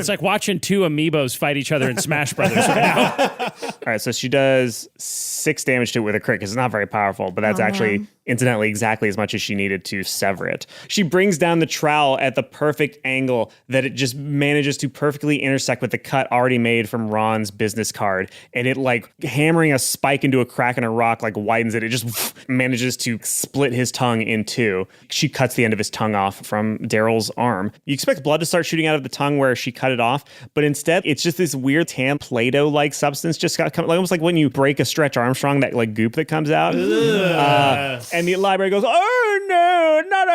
like watching two amiibos fight each other in Smash Brothers right now. all right, so she does 6 damage to it with a crit because it's not very powerful, but that's actually, incidentally, exactly as much as she needed to sever it. She brings down the trowel at the perfect angle that it just manages to perfectly intersect with the cut already made from Ron's business card, and it like hammering a spike into a crack in a rock like widens it. It just manages to split his tongue in two. She cuts the end of his tongue off from Darryl's arm. You expect blood to start shooting out of the tongue where she cut it off, but instead it's just this weird tan Play-Doh-like substance just got like almost like when you break a Stretch Armstrong, that like goop that comes out. And the library goes, "Oh no, not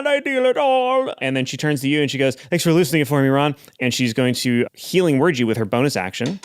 ideal at all." And then she turns to you and she goes, "Thanks for loosening it for me, Ron." And she's going to healing word you with her bonus action.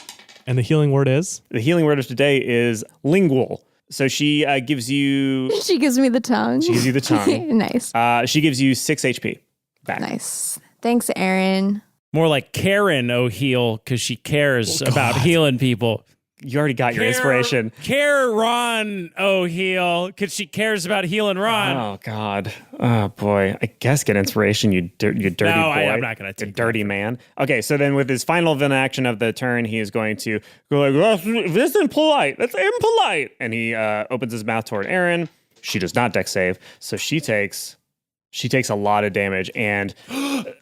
And the healing word is? The healing word of today is lingual. So she gives you. She gives me the tongue. She gives you the tongue. Nice. She gives you 6 HP back. Nice. Thanks, Aaron. More like Karen O'Heal because she cares about healing people. You already got your inspiration. Ron O'Heal because she cares about healing Ron. Oh God. Oh boy. I guess get inspiration. You dirty boy. I'm not gonna take you dirty man. Okay. So then, with his final event action of the turn, he is going to go like, "This isn't polite. That's impolite." And he opens his mouth toward Aaron. She does not dex save, so she takes a lot of damage. And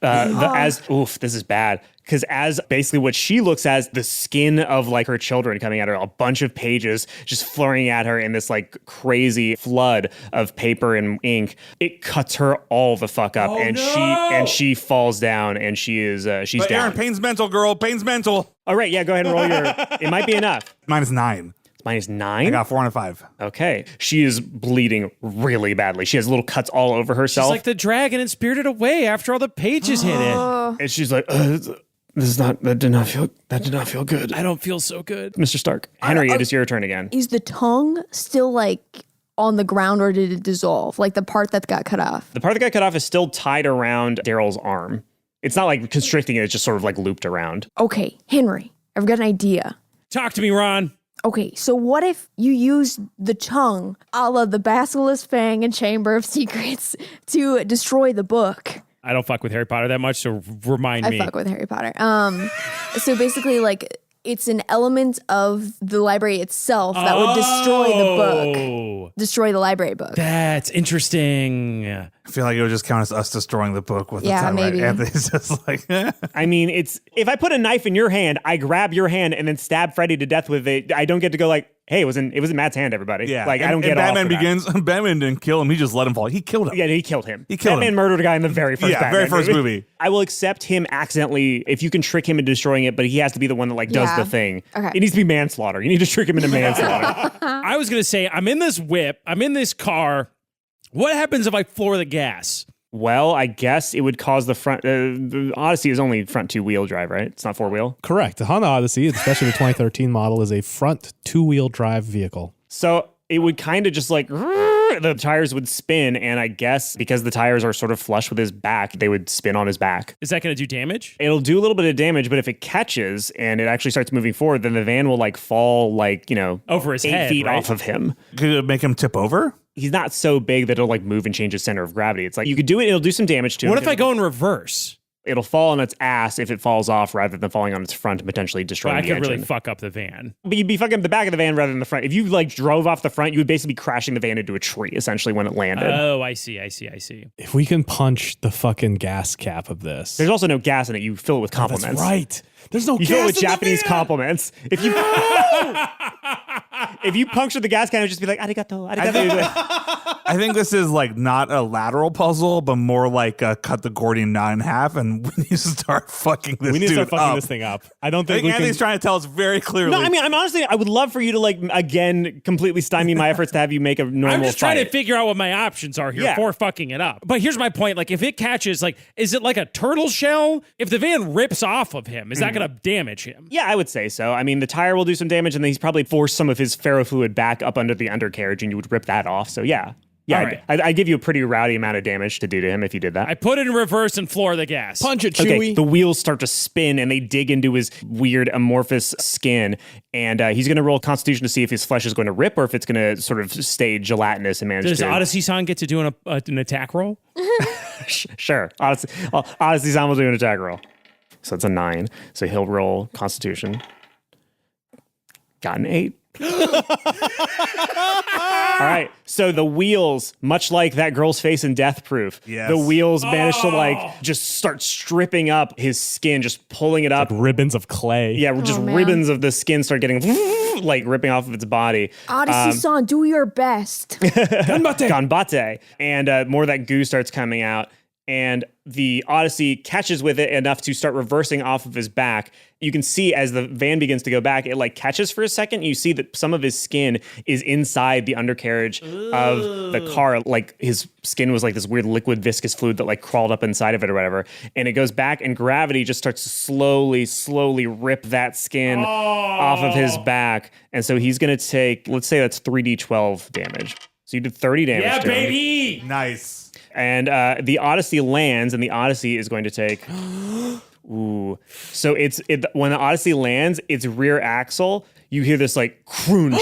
this is bad. Because as basically what she looks as the skin of like her children coming at her, a bunch of pages just flurrying at her in this like crazy flood of paper and ink, it cuts her all the fuck up, she falls down, and she's down. Aaron, pain's mental, girl. Pain's mental. All right, yeah, go ahead and roll your. It might be enough. -9. Minus 9. I got 4 and a 5. Okay, she is bleeding really badly. She has little cuts all over herself. She's like the dragon in Spirited Away after all the pages hit it. And she's like, that did not feel good. I don't feel so good. Mr. Stark. Henry, it is your turn again. Is the tongue still like on the ground, or did it dissolve? Like the part that got cut off? The part that got cut off is still tied around Darryl's arm. It's not like constricting it, it's just sort of like looped around. Okay, Henry, I've got an idea. Talk to me, Ron. Okay, so what if you use the tongue, a la the Basilisk Fang and Chamber of Secrets, to destroy the book? I don't fuck with Harry Potter that much, so remind me. I fuck with Harry Potter. So basically, like, it's an element of the library itself that would destroy the book. Destroy the library book. That's interesting. I feel like it would just count as us destroying the book with the time. maybe. Right? Anthony's just like, I mean, it's if I put a knife in your hand, I grab your hand and then stab Freddie to death with it. I don't get to go like, "Hey, it was in Matt's hand, everybody." yeah. Like, I don't get Batman off for begins. Batman didn't kill him. He just let him fall. He killed him. Yeah, he killed him. killed Batman him. murdered a guy in the very first Batman very first movie. I will accept him accidentally if you can trick him into destroying it, but he has to be the one that like does Yeah. the thing. Okay. It needs to be manslaughter. You need to trick him into manslaughter. I was going to say, I'm in this whip. I'm in this car. What happens if I floor the gas? Well, I guess it would cause the front. The Odyssey is only front 2-wheel drive, right? It's not 4-wheel. Correct. The Honda Odyssey, especially the 2013 model, is a front 2-wheel drive vehicle. So it would kind of just like the tires would spin, and I guess because the tires are sort of flush with his back, they would spin on his back. Is that going to do damage? It'll do a little bit of damage, but if it catches and it actually starts moving forward, then the van will like fall like, Over his 8 head, feet right? off of him. Could it make him tip over? He's not so big that it'll like move and change his center of gravity. It's like you could do it, it'll do some damage to him. What if I go in reverse? It'll fall on its ass if it falls off rather than falling on its front and potentially destroying I the could engine. really fuck up the van. But you'd be fucking up the back of the van rather than the front. If you like drove off the front, you would basically be crashing the van into a tree essentially when it landed. Oh, I see. If we can punch the fucking gas cap of this. There's also no gas in it. You fill it with compliments. That's right. There's no You gas fill it with in the Japanese van. compliments. If you if you puncture the gas can, it would just be like arigato, arigato. I think this is like not a lateral puzzle, but more like cut the Gordian knot in half, and we need to start fucking this. We need to start fucking up. this thing up. I don't I think think Anthony's trying to tell us very clearly. No, I mean, I would love for you to like again completely stymie my efforts to have you make a normal. I'm just trying fight. to figure out what my options are here Yeah. for fucking it up. But here's my point. Like, if it catches, like, is it like a turtle shell? If the van rips off of him, is that going to damage him? Yeah, I would say so. I mean, the tire will do some damage, and then he's probably forced some of his ferrofluid back up under the undercarriage, and you would rip that off. So yeah. Yeah, All right. I'd give you a pretty rowdy amount of damage to do to him if you did that. I put it in reverse and floor the gas. punch it, Okay, Chewie. the wheels start to spin and they dig into his weird amorphous skin. And he's going to roll Constitution to see if his flesh is going to rip or if it's going to sort of stay gelatinous and manage Does to. Odyssey-san get to do an attack roll? Sure. Odyssey-san will do an attack roll. So it's a 9. So he'll roll Constitution. Got an 8. All right. So the wheels, much like that girl's face in Death Proof, Yes. the wheels manage to like just start stripping up his skin, just pulling it up. Ribbons of clay. Yeah, just man. ribbons of the skin start getting like ripping off of its body. Odyssey-san, do your best. Ganbate. And more of that goo starts coming out. And the Odyssey catches with it enough to start reversing off of his back. You can see as the van begins to go back, it like catches for a second. You see that some of his skin is inside the undercarriage of the car. Like his skin was like this weird liquid viscous fluid that like crawled up inside of it or whatever. And it goes back and gravity just starts to slowly rip that skin off of his back. And so he's going to take, let's say that's 3d12 damage. So you did 30 damage Yeah, to him. baby! Nice. And the Odyssey lands, and the Odyssey is going to take. Ooh. So when the Odyssey lands, its rear axle, you hear this like crunch,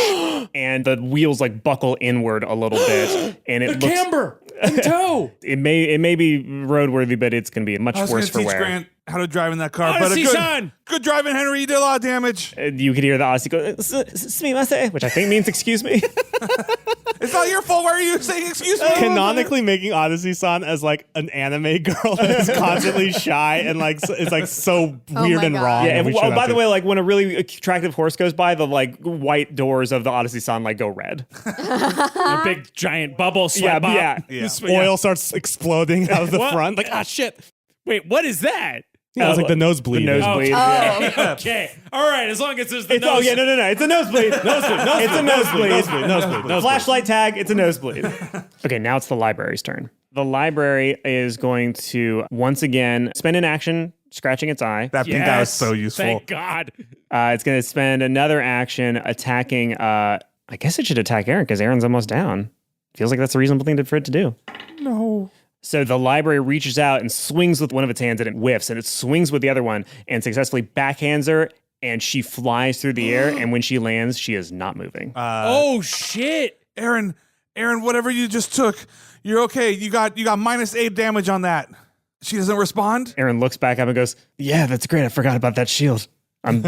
and the wheels like buckle inward a little bit, and it looks. Camber in tow. It may be roadworthy, but it's going to be much I was worse going for to teach wear. Grant how to drive in that car, Odyssey-san! good driving, Henry. You did a lot of damage. You could hear the Odyssey go, "Sumimasen," which I think means excuse me. It's not your fault. Why are you saying excuse me? Canonically making Odyssey-san as like an anime girl that is constantly shy and like is like so weird my and God. wrong. Yeah, and and we shouldn't by have the to- way, like when a really attractive horse goes by, the like white doors of the Odyssey-san like go red. A big giant bubble sweat bomb. yeah. this oil starts exploding out of the What? front. Like, ah, shit. Wait, what is that? Yeah, it was like the nosebleed. The nosebleed. Oh. Okay. All right. As long as there's the It's, nose. oh yeah, no, it's a nosebleed. It's a nosebleed. Flashlight tag. It's a nosebleed. Okay, now it's the library's turn. The library is going to once again spend an action scratching its eye. That pink eye was so useful. Thank God. It's going to spend another action attacking. I guess it should attack Aaron because Aaron's almost down. Feels like that's a reasonable thing for it to do. No. So the library reaches out and swings with one of its hands, and it whiffs, and it swings with the other one and successfully backhands her, and she flies through the air, and when she lands, she is not moving. Oh shit. Aaron, whatever you just took, you're okay. You got -8 damage on that. She doesn't respond. Aaron looks back up and goes, "Yeah, that's great. I forgot about that shield. I'm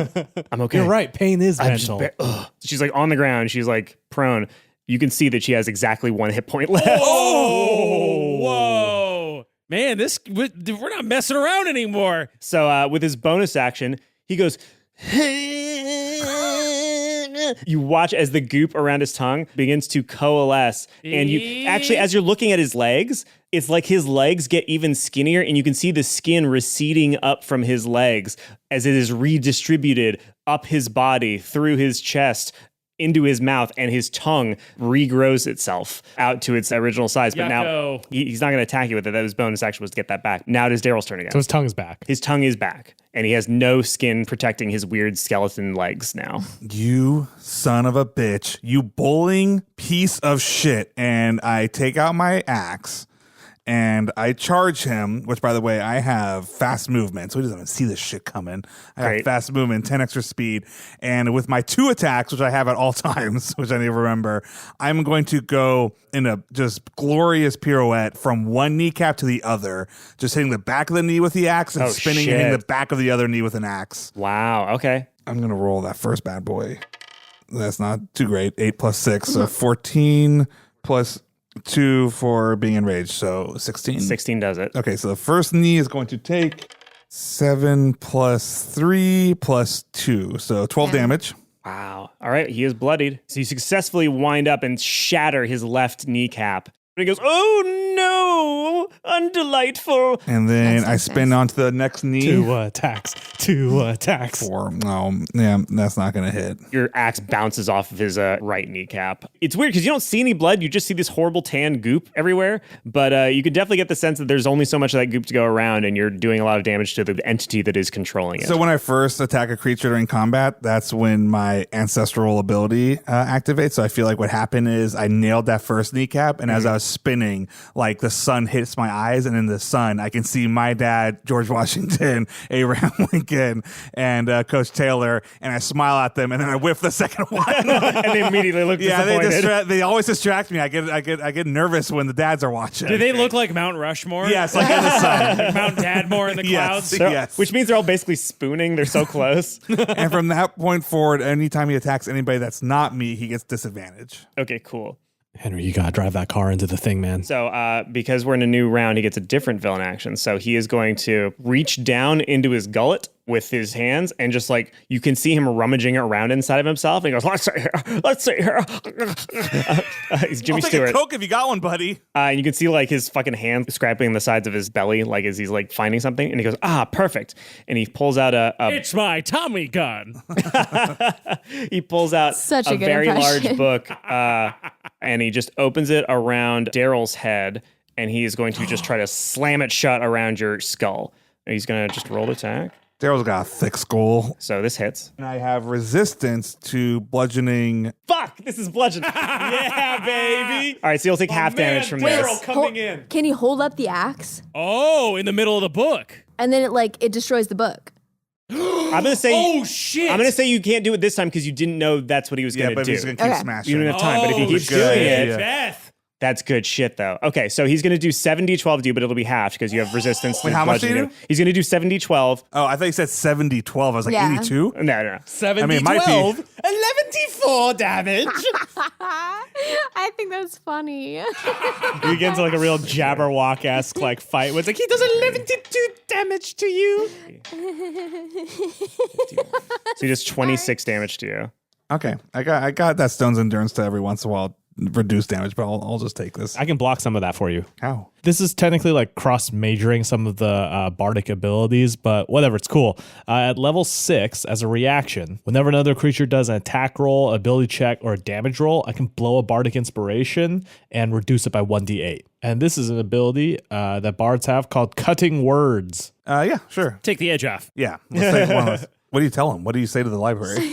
okay. You're right. Pain is I'm just mental. She's like on the ground. She's like prone. You can see that she has exactly 1 hit point left. Oh, whoa. Man, we're not messing around anymore. So with his bonus action, he goes. You watch as the goop around his tongue begins to coalesce, and you actually, as you're looking at his legs, it's like his legs get even skinnier, and you can see the skin receding up from his legs as it is redistributed up his body, through his chest, into his mouth, and his tongue regrows itself out to its original size. But now Yucko. he's not going to attack you with it. That his bonus action was to get that back. Now it is Darryl's turn again. So his tongue is back. His tongue is back, and he has no skin protecting his weird skeleton legs now. You son of a bitch. You bullying piece of shit. And I take out my axe and I charge him, which, by the way, I have fast movement, so he doesn't even see this shit coming. I have Great. fast movement, 10 extra speed. And with my 2 attacks, which I have at all times, which I need to remember, I'm going to go in a just glorious pirouette from one kneecap to the other, just hitting the back of the knee with the axe and Oh, spinning and hitting shit. the back of the other knee with an axe. Wow. Okay. I'm going to roll that first bad boy. That's not too great. 8 plus 6. So 14 plus 2 for being enraged. So 16. 16 does it. Okay, so the first knee is going to take 7 plus 3 plus 2. So 12 damage. Wow. All right. He is bloodied. So you successfully wind up and shatter his left kneecap. And he goes, "Oh no, undelightful." And then That's I spin onto the next knee. 2 attacks. 2 attacks. 4. No, yeah, that's not going to hit. Your axe bounces off of his right kneecap. It's weird because you don't see any blood. You just see this horrible tan goop everywhere. But you can definitely get the sense that there's only so much of that goop to go around, and you're doing a lot of damage to the entity that is controlling it. So when I first attack a creature during combat, that's when my ancestral ability activates. So I feel like what happened is I nailed that first kneecap, and as I was spinning, like the sun hits my eyes, and in the sun I can see my dad, George Washington, Abraham Lincoln, and Coach Taylor, and I smile at them, and then I whiff the second one. And they immediately look disappointed. They always distract me. I get nervous when the dads are watching. Do they look like Mount Rushmore? Yes, like in the sun. Like Mount Dadmore in the clouds? Yes. Which means they're all basically spooning. They're so close. And from that point forward, anytime he attacks anybody that's not me, he gets disadvantage. Okay, cool. Henry, you gotta drive that car into the thing, man. So because we're in a new round, he gets a different villain action. So he is going to reach down into his gullet with his hands, and just like you can see him rummaging around inside of himself. And he goes, let's see here. He's Jimmy I'll take Stewart. a Coke if you got one, buddy. And you can see like his fucking hand scraping the sides of his belly, like as he's like finding something. And he goes, perfect. And he pulls out It's my Tommy gun. he pulls out Such a good very impression. large book, and he just opens it around Darryl's head, and he is going to just try to slam it shut around your skull. And he's going to just roll attack. Daryl's got a thick skull. So this hits. And I have resistance to bludgeoning. Fuck! This is bludgeon. Yeah, baby. All right, so you'll take half damage from Darryl this. coming in. Can he hold up the axe? Oh, in the middle of the book. And then it destroys the book. I'm gonna say. Oh, shit. I'm gonna say you can't do it this time because you didn't know that's what he was Yeah, gonna but do. he's going to keep Okay. smashing. You don't have time, but if he keeps good doing idea. it, Beth. that's good shit, though. Okay, so he's going to do 7d12 to you, but it'll be halved because you have resistance to Wait, how much do you bludgeoning. do? He's going to do 7d12. Oh, I thought you said 70-12. I was like, Yeah. 82? No. 70, I mean, it might be. 12, 11d4 damage. I think that's funny. You get into like a real Jabberwock-esque like fight where it's like, he does 11 damage to you. So he does 26 damage to you. Okay. I got that Stone's Endurance to every once in a while reduce damage, but I'll just take this. I can block some of that for you. How? This is technically like cross-majoring some of the bardic abilities, but whatever, it's cool. At level 6, as a reaction, whenever another creature does an attack roll, ability check, or a damage roll, I can blow a bardic inspiration and reduce it by 1d8. And this is an ability that bards have called Cutting Words. Yeah, sure. Take the edge off. Yeah. Let's take one of those. What do you tell him? What do you say to the library?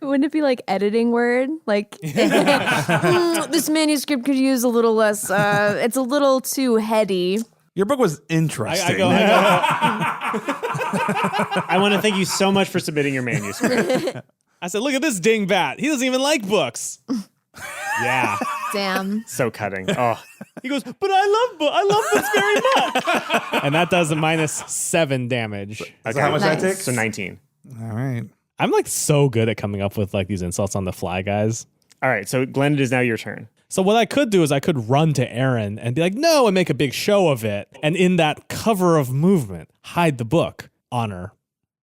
Wouldn't it be like editing word? Like, this manuscript could use a little less, it's a little too heady. Your book was interesting. I want to thank you so much for submitting your manuscript. I said, look at this dingbat. He doesn't even like books. Yeah. Damn. So cutting. Oh. He goes, but I love books very much. And that does a -7 damage. Okay. how much that that takes? So 19. All right. I'm like so good at coming up with like these insults on the fly, guys. All right, so Glenn, it is now your turn. So what I could do is I could run to Aaron and be like, no, and make a big show of it. And in that cover of movement, hide the book on her,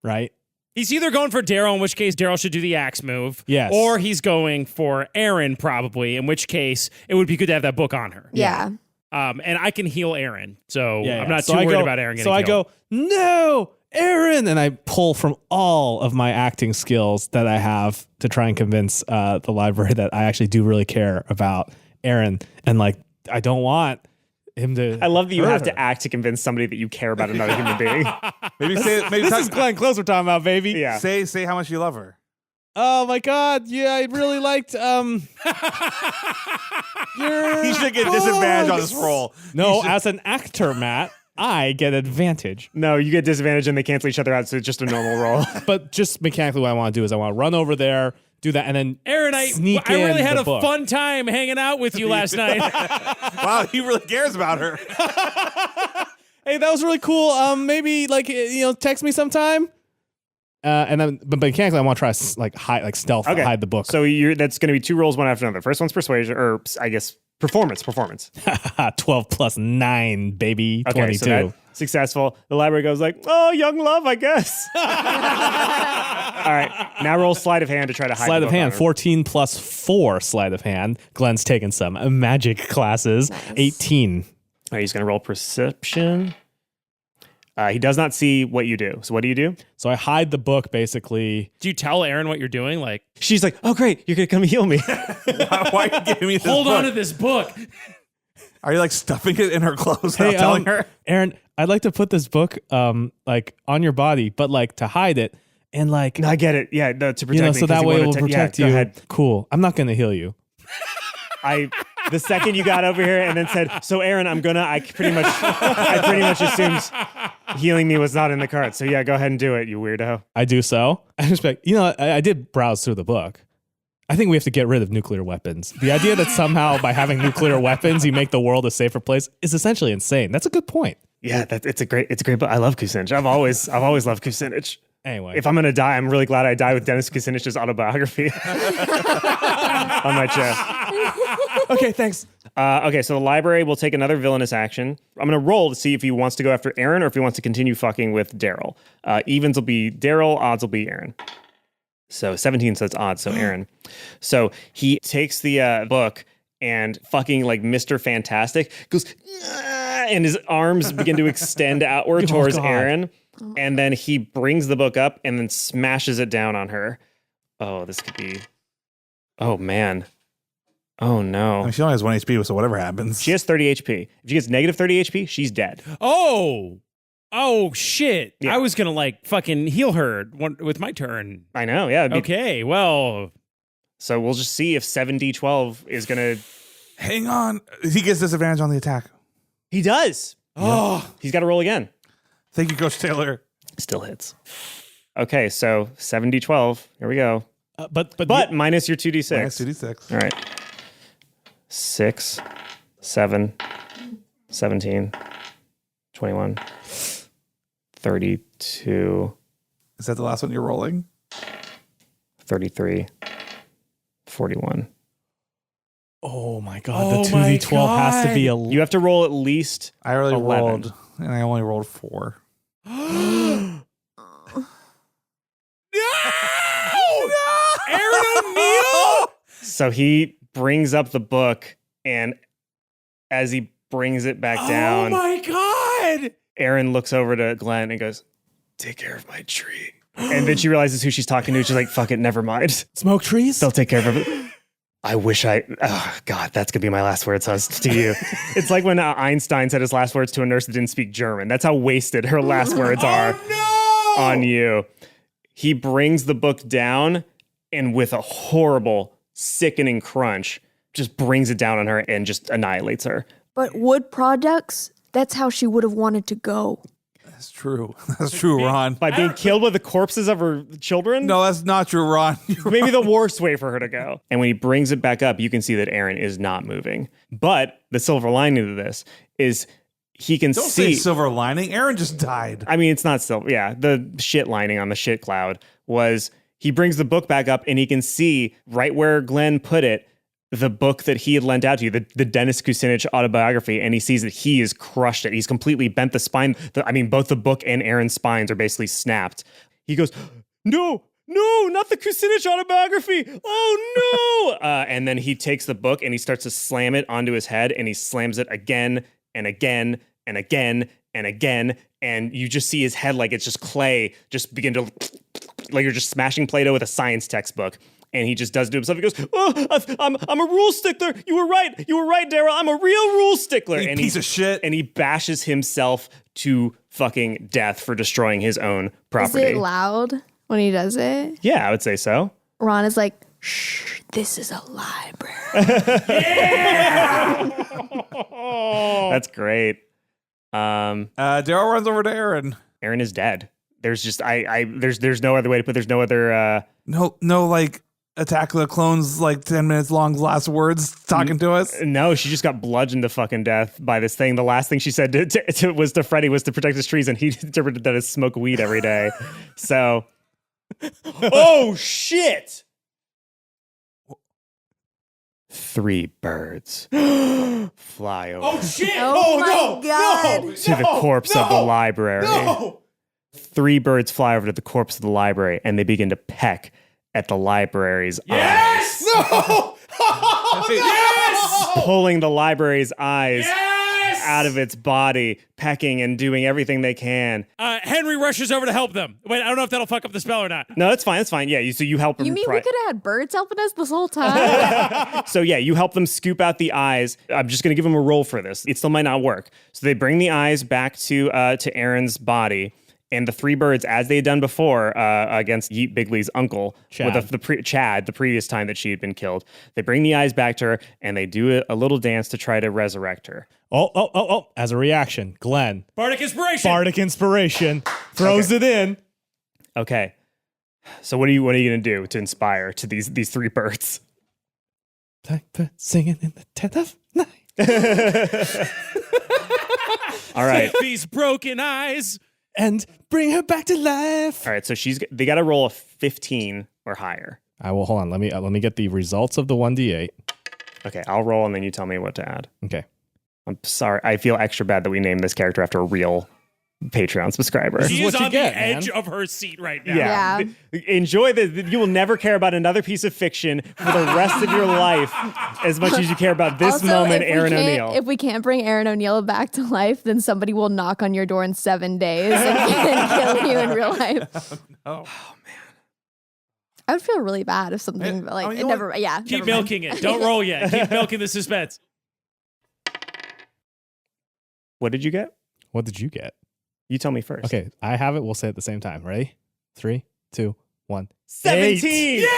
right? He's either going for Darryl, in which case Darryl should do the axe move. Yes. Or he's going for Aaron, probably, in which case it would be good to have that book on her. Yeah. And I can heal Aaron, so Yeah, I'm not so too I worried go- about Aaron getting So I killed. go, no, Aaron, and I pull from all of my acting skills that I have to try and convince the library that I actually do really care about Aaron, and like I don't want him to. I love that you hurt have her. to act to convince somebody that you care about another human being. Maybe say This is Glenn Close we're talking about, baby. Yeah. say how much you love her. Oh my God! Yeah, I really liked. Your He should get disadvantage on this roll. No, as an actor, Matt, I get advantage. No, you get disadvantage and they cancel each other out, so it's just a normal roll. But just mechanically, what I want to do is I want to run over there, do that, and then Aaron, sneak I really in had the a book. fun time hanging out with you last night. Wow, he really cares about her. Hey, that was really cool. Maybe text me sometime. And then, but mechanically, I want to try to stealth hide the book. So that's going to be 2 rolls, one after another. First one's persuasion, or I guess performance. 12 plus 9, baby, Okay, 22. Successful. The library goes like, oh, young love, I guess. All right. Now roll sleight of hand to try to hide Sleight the of book hand, on her. 14 plus 4 sleight of hand. Glenn's taken some magic classes. Nice. 18. All right, he's going to roll perception. He does not see what you do. So what do you do? So I hide the book basically. Do you tell Aaron what you're doing? Like, She's like, oh, great. You're going to come heal me. Why are you giving me this hold book? on to this book. Are you like stuffing it in her clothes without telling her? Aaron, I'd like to put this book like on your body, but like to hide it and like No, I get it. Yeah, no, to protect you know, me. so 'cause that you way it wanna will ta- protect yeah, you. Go ahead. Cool. I'm not gonna heal you. The second you got over here and then said, so Aaron, I pretty much assumed healing me was not in the cards. So yeah, go ahead and do it, you weirdo. I do so. I respect. You know, I did browse through the book. I think we have to get rid of nuclear weapons. The idea that somehow by having nuclear weapons you make the world a safer place is essentially insane. That's a good point. Yeah, it's a great book. I love Kucinich. I've always loved Kucinich. Anyway, If I'm gonna die, I'm really glad I die with Dennis Kucinich's autobiography on my chest. okay, thanks. Okay, so the library will take another villainous action. I'm gonna roll to see if he wants to go after Aaron or if he wants to continue fucking with Darryl. Evens will be Darryl, odds will be Aaron. So 17, so it's odds, so Aaron. So he takes the book and fucking like Mr. Fantastic goes, "Ah," and his arms begin to extend outward towards God. Aaron. And then he brings the book up and then smashes it down on her. Oh, this could be. Oh, man. Oh, I no. mean, she only has 1 HP, so whatever happens. She has 30 HP. If she gets negative 30 HP, she's dead. Oh shit. Yeah. I was going to like fucking heal her with my turn. I know, yeah. it'd be- Okay, well, So we'll just see if 7d12 is going to. Hang on. He gets disadvantage on the attack. He does. oh, He's got to roll again. Thank you, Coach Taylor. Still hits. Okay, so 7d12. Here we go. But Minus your 2d6. Minus 2d6. All right. 6, 7, 17, 21, 32, Is that the last one you're rolling? 33, 41. oh my god, the Oh my 2d12 has to be a You have to roll at least. I already 11. rolled, and I only rolled 4. no! Aaron O'Neill? So he brings up the book, and as he brings it back Oh down, my god! Aaron looks over to Glenn and goes, "Take care of my tree." And then she realizes who she's talking to. She's like, "Fuck it, never mind. smoke trees. They'll take care of it." I wish oh God, that's gonna be my last words to you. It's like when Einstein said his last words to a nurse that didn't speak German. That's how wasted her last words are on you. He brings the book down and with a horrible, sickening crunch, just brings it down on her and just annihilates her. But wood products, that's how she would have wanted to go. That's true. That's true, Ron. By being killed by the corpses of her children? No, that's not true, Ron. Maybe the worst way for her to go. And when he brings it back up, you can see that Aaron is not moving. But the silver lining to this is he can Don't see. say silver lining. Aaron just died. I mean, it's not silver. Yeah, the shit lining on the shit cloud was he brings the book back up and he can see right where Glenn put it, the book that he had lent out to you, the Dennis Kucinich autobiography, and he sees that he has crushed it. He's completely bent the spine. Both the book and Aaron's spines are basically snapped. He goes, no, not the Kucinich autobiography. Oh, no. And then he takes the book and he starts to slam it onto his head, and he slams it again and again and again and again. And you just see his head like it's just clay, just begin to, like you're just smashing Play-Doh with a science textbook. And he just does it to himself. He goes, "Oh, I'm a rule stickler. You were right, Darryl. I'm a real rule stickler." You And piece of shit. And he bashes himself to fucking death for destroying his own Is property. it loud when he does it? Yeah, I would say so. Ron is like, shh, this is a library. That's great. Darryl runs over to Aaron. Aaron is dead. There's just there's no other way to put. There's no other. No, like Attack of the Clones, like 10 minutes long last words talking to us. No, she just got bludgeoned to fucking death by this thing. The last thing she said was to Freddie was to protect his trees, and he interpreted that as smoke weed every day. So, oh shit! 3 birds fly over Oh shit! Oh my God. No! to the corpse of the library. No! 3 birds fly over to the corpse of the library, and they begin to peck at the library's Yes! No! Yes! eyes, pulling the library's eyes Yes! out of its body, pecking and doing everything they can. Henry rushes over to help them. Wait, I don't know if that'll fuck up the spell or not. No, that's fine. That's fine. Yeah, so you help them. You mean we could have had birds helping us this whole time? So yeah, you help them scoop out the eyes. I'm just gonna give them a roll for this. It still might not work. So they bring the eyes back to Aaron's body, and the 3 birds, as they had done before against Yeet Bigley's uncle, Chad. with Chad, the previous time that she had been killed, they bring the eyes back to her, and they do a little dance to try to resurrect her. Oh. As a reaction, Glenn, Bardic inspiration. Bardic Inspiration, throws it in. Okay. So what are you gonna do to inspire to these 3 birds? Blackbird singing in the dead of night. All right. These broken eyes. And bring her back to life. All right. So they got to roll a 15 or higher. I will hold on. Let me get the results of the 1d8. Okay, I'll roll, and then you tell me what to add. Okay. I'm sorry. I feel extra bad that we named this character after a real Patreon subscriber. This She is is what you on get, the edge man. of her seat right now. Yeah. Enjoy this. You will never care about another piece of fiction for the rest of your life as much as you care about this Also, moment, if we Aaron can't- O'Neill. If we can't bring Aaron O'Neill back to life, then somebody will knock on your door in 7 days and kill you in real life. Oh. I would feel really bad if something like I mean, it you know never. Yeah, Keep never mind. milking it. Don't roll yet. Keep milking the suspense. What did you get? What did you get? You tell me first. Okay, I have it. We'll say it at the same time. Ready? 3, 2, 1. 17! Yes!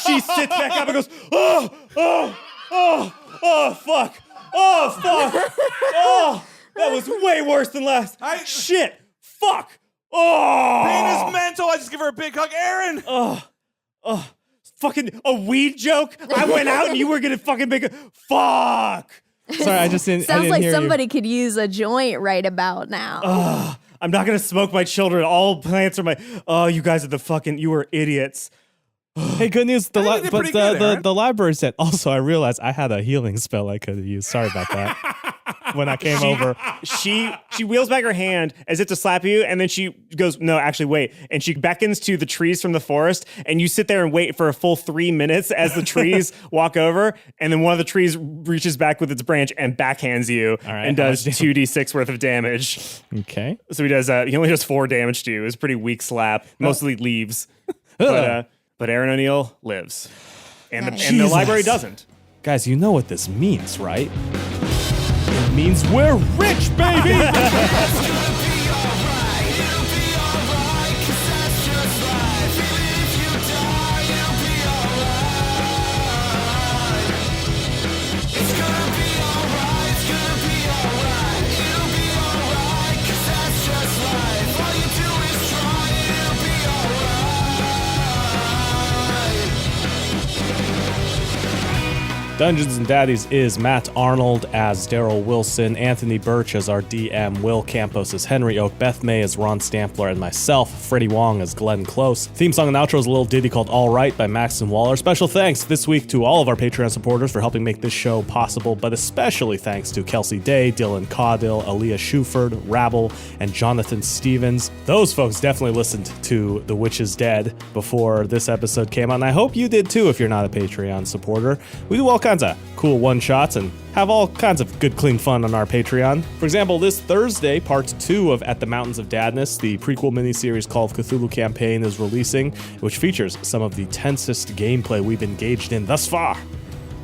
She sits back up and goes, oh, fuck. Oh, fuck. Oh, that was way worse than last. Shit. Fuck. Oh. Pain is mental. I just give her a big hug. Aaron! Fucking a weed joke? I went out and you were going to fucking make a... Fuck. Sorry, I just didn't. I Sounds didn't like hear somebody could use a joint right about now. I'm not going to smoke my children. All plants are my... Oh, you guys are you were idiots. you. Hey, good news. I think they're pretty good, Aaron. The library said. Also, I realized I had a healing spell I could have used. Sorry about that. When I came over, She wheels back her hand as if to slap you, and then she goes, no, actually, wait. And she beckons to the trees from the forest, and you sit there and wait for a full 3 minutes as the trees walk over, and then one of the trees reaches back with its branch and backhands you right, and how does much 2d6 worth of damage. okay. So he only does 4 damage to you. It's a pretty weak slap, mostly leaves. But Aaron O'Neill lives. And the Jesus. library doesn't. Guys, you know what this means, right? It means we're rich, baby. Dungeons and Daddies is Matt Arnold as Darryl Wilson, Anthony Burch as our DM, Will Campos as Henry Oak, Beth May as Ron Stampler, and myself, Freddie Wong as Glenn Close. Theme song and outro is a little ditty called All Right by Maxton Waller. Special thanks this week to all of our Patreon supporters for helping make this show possible, but especially thanks to Kelsey Day, Dylan Caudill, Aaliyah Shuford, Rabble, and Jonathan Stevens. Those folks definitely listened to The Witch is Dead before this episode came out, and I hope you did too if you're not a Patreon supporter. We do all kinds of cool one-shots and have all kinds of good, clean fun on our Patreon. For example, this Thursday, part 2 of At the Mountains of Dadness, the prequel miniseries Call of Cthulhu campaign is releasing, which features some of the tensest gameplay we've engaged in thus far.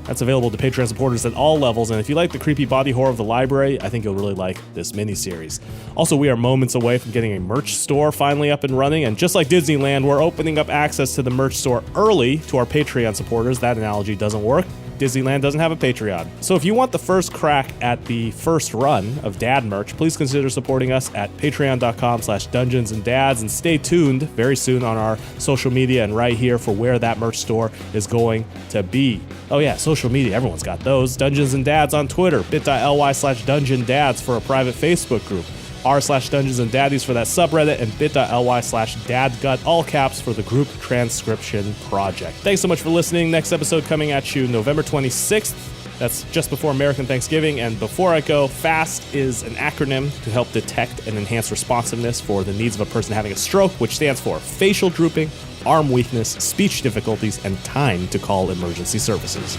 That's available to Patreon supporters at all levels, and if you like the creepy body horror of the library, I think you'll really like this miniseries. Also, we are moments away from getting a merch store finally up and running, and just like Disneyland, we're opening up access to the merch store early to our Patreon supporters. That analogy doesn't work. Disneyland doesn't have a Patreon. So if you want the first crack at the first run of Dad merch, please consider supporting us at patreon.com/dungeonsanddads, and stay tuned very soon on our social media and right here for where that merch store is going to be. Oh yeah, social media, everyone's got those. Dungeons and Dads on Twitter, bit.ly/dungeondads for a private Facebook group. r/Dungeons and Daddies for that subreddit, and bit.ly/dadgut, all caps, for the group transcription project. Thanks so much for listening. Next episode coming at you November 26th. That's just before American Thanksgiving. And before I go, FAST is an acronym to help detect and enhance responsiveness for the needs of a person having a stroke, which stands for facial drooping, arm weakness, speech difficulties, and time to call emergency services.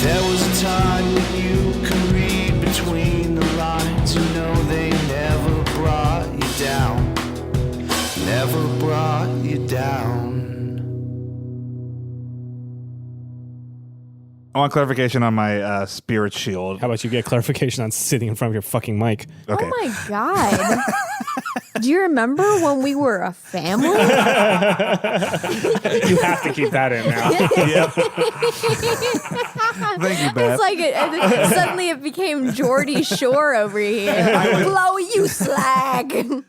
There was a time when you could read between the lines. You know they never brought you down. Never brought you down. I want clarification on my spirit shield. How about you get clarification on sitting in front of your fucking mic? Okay. Oh my God. Do you remember when we were a family? You have to keep that in now. Thank you, Beth. It's like suddenly it became Geordie Shore over here. Blow, you slag.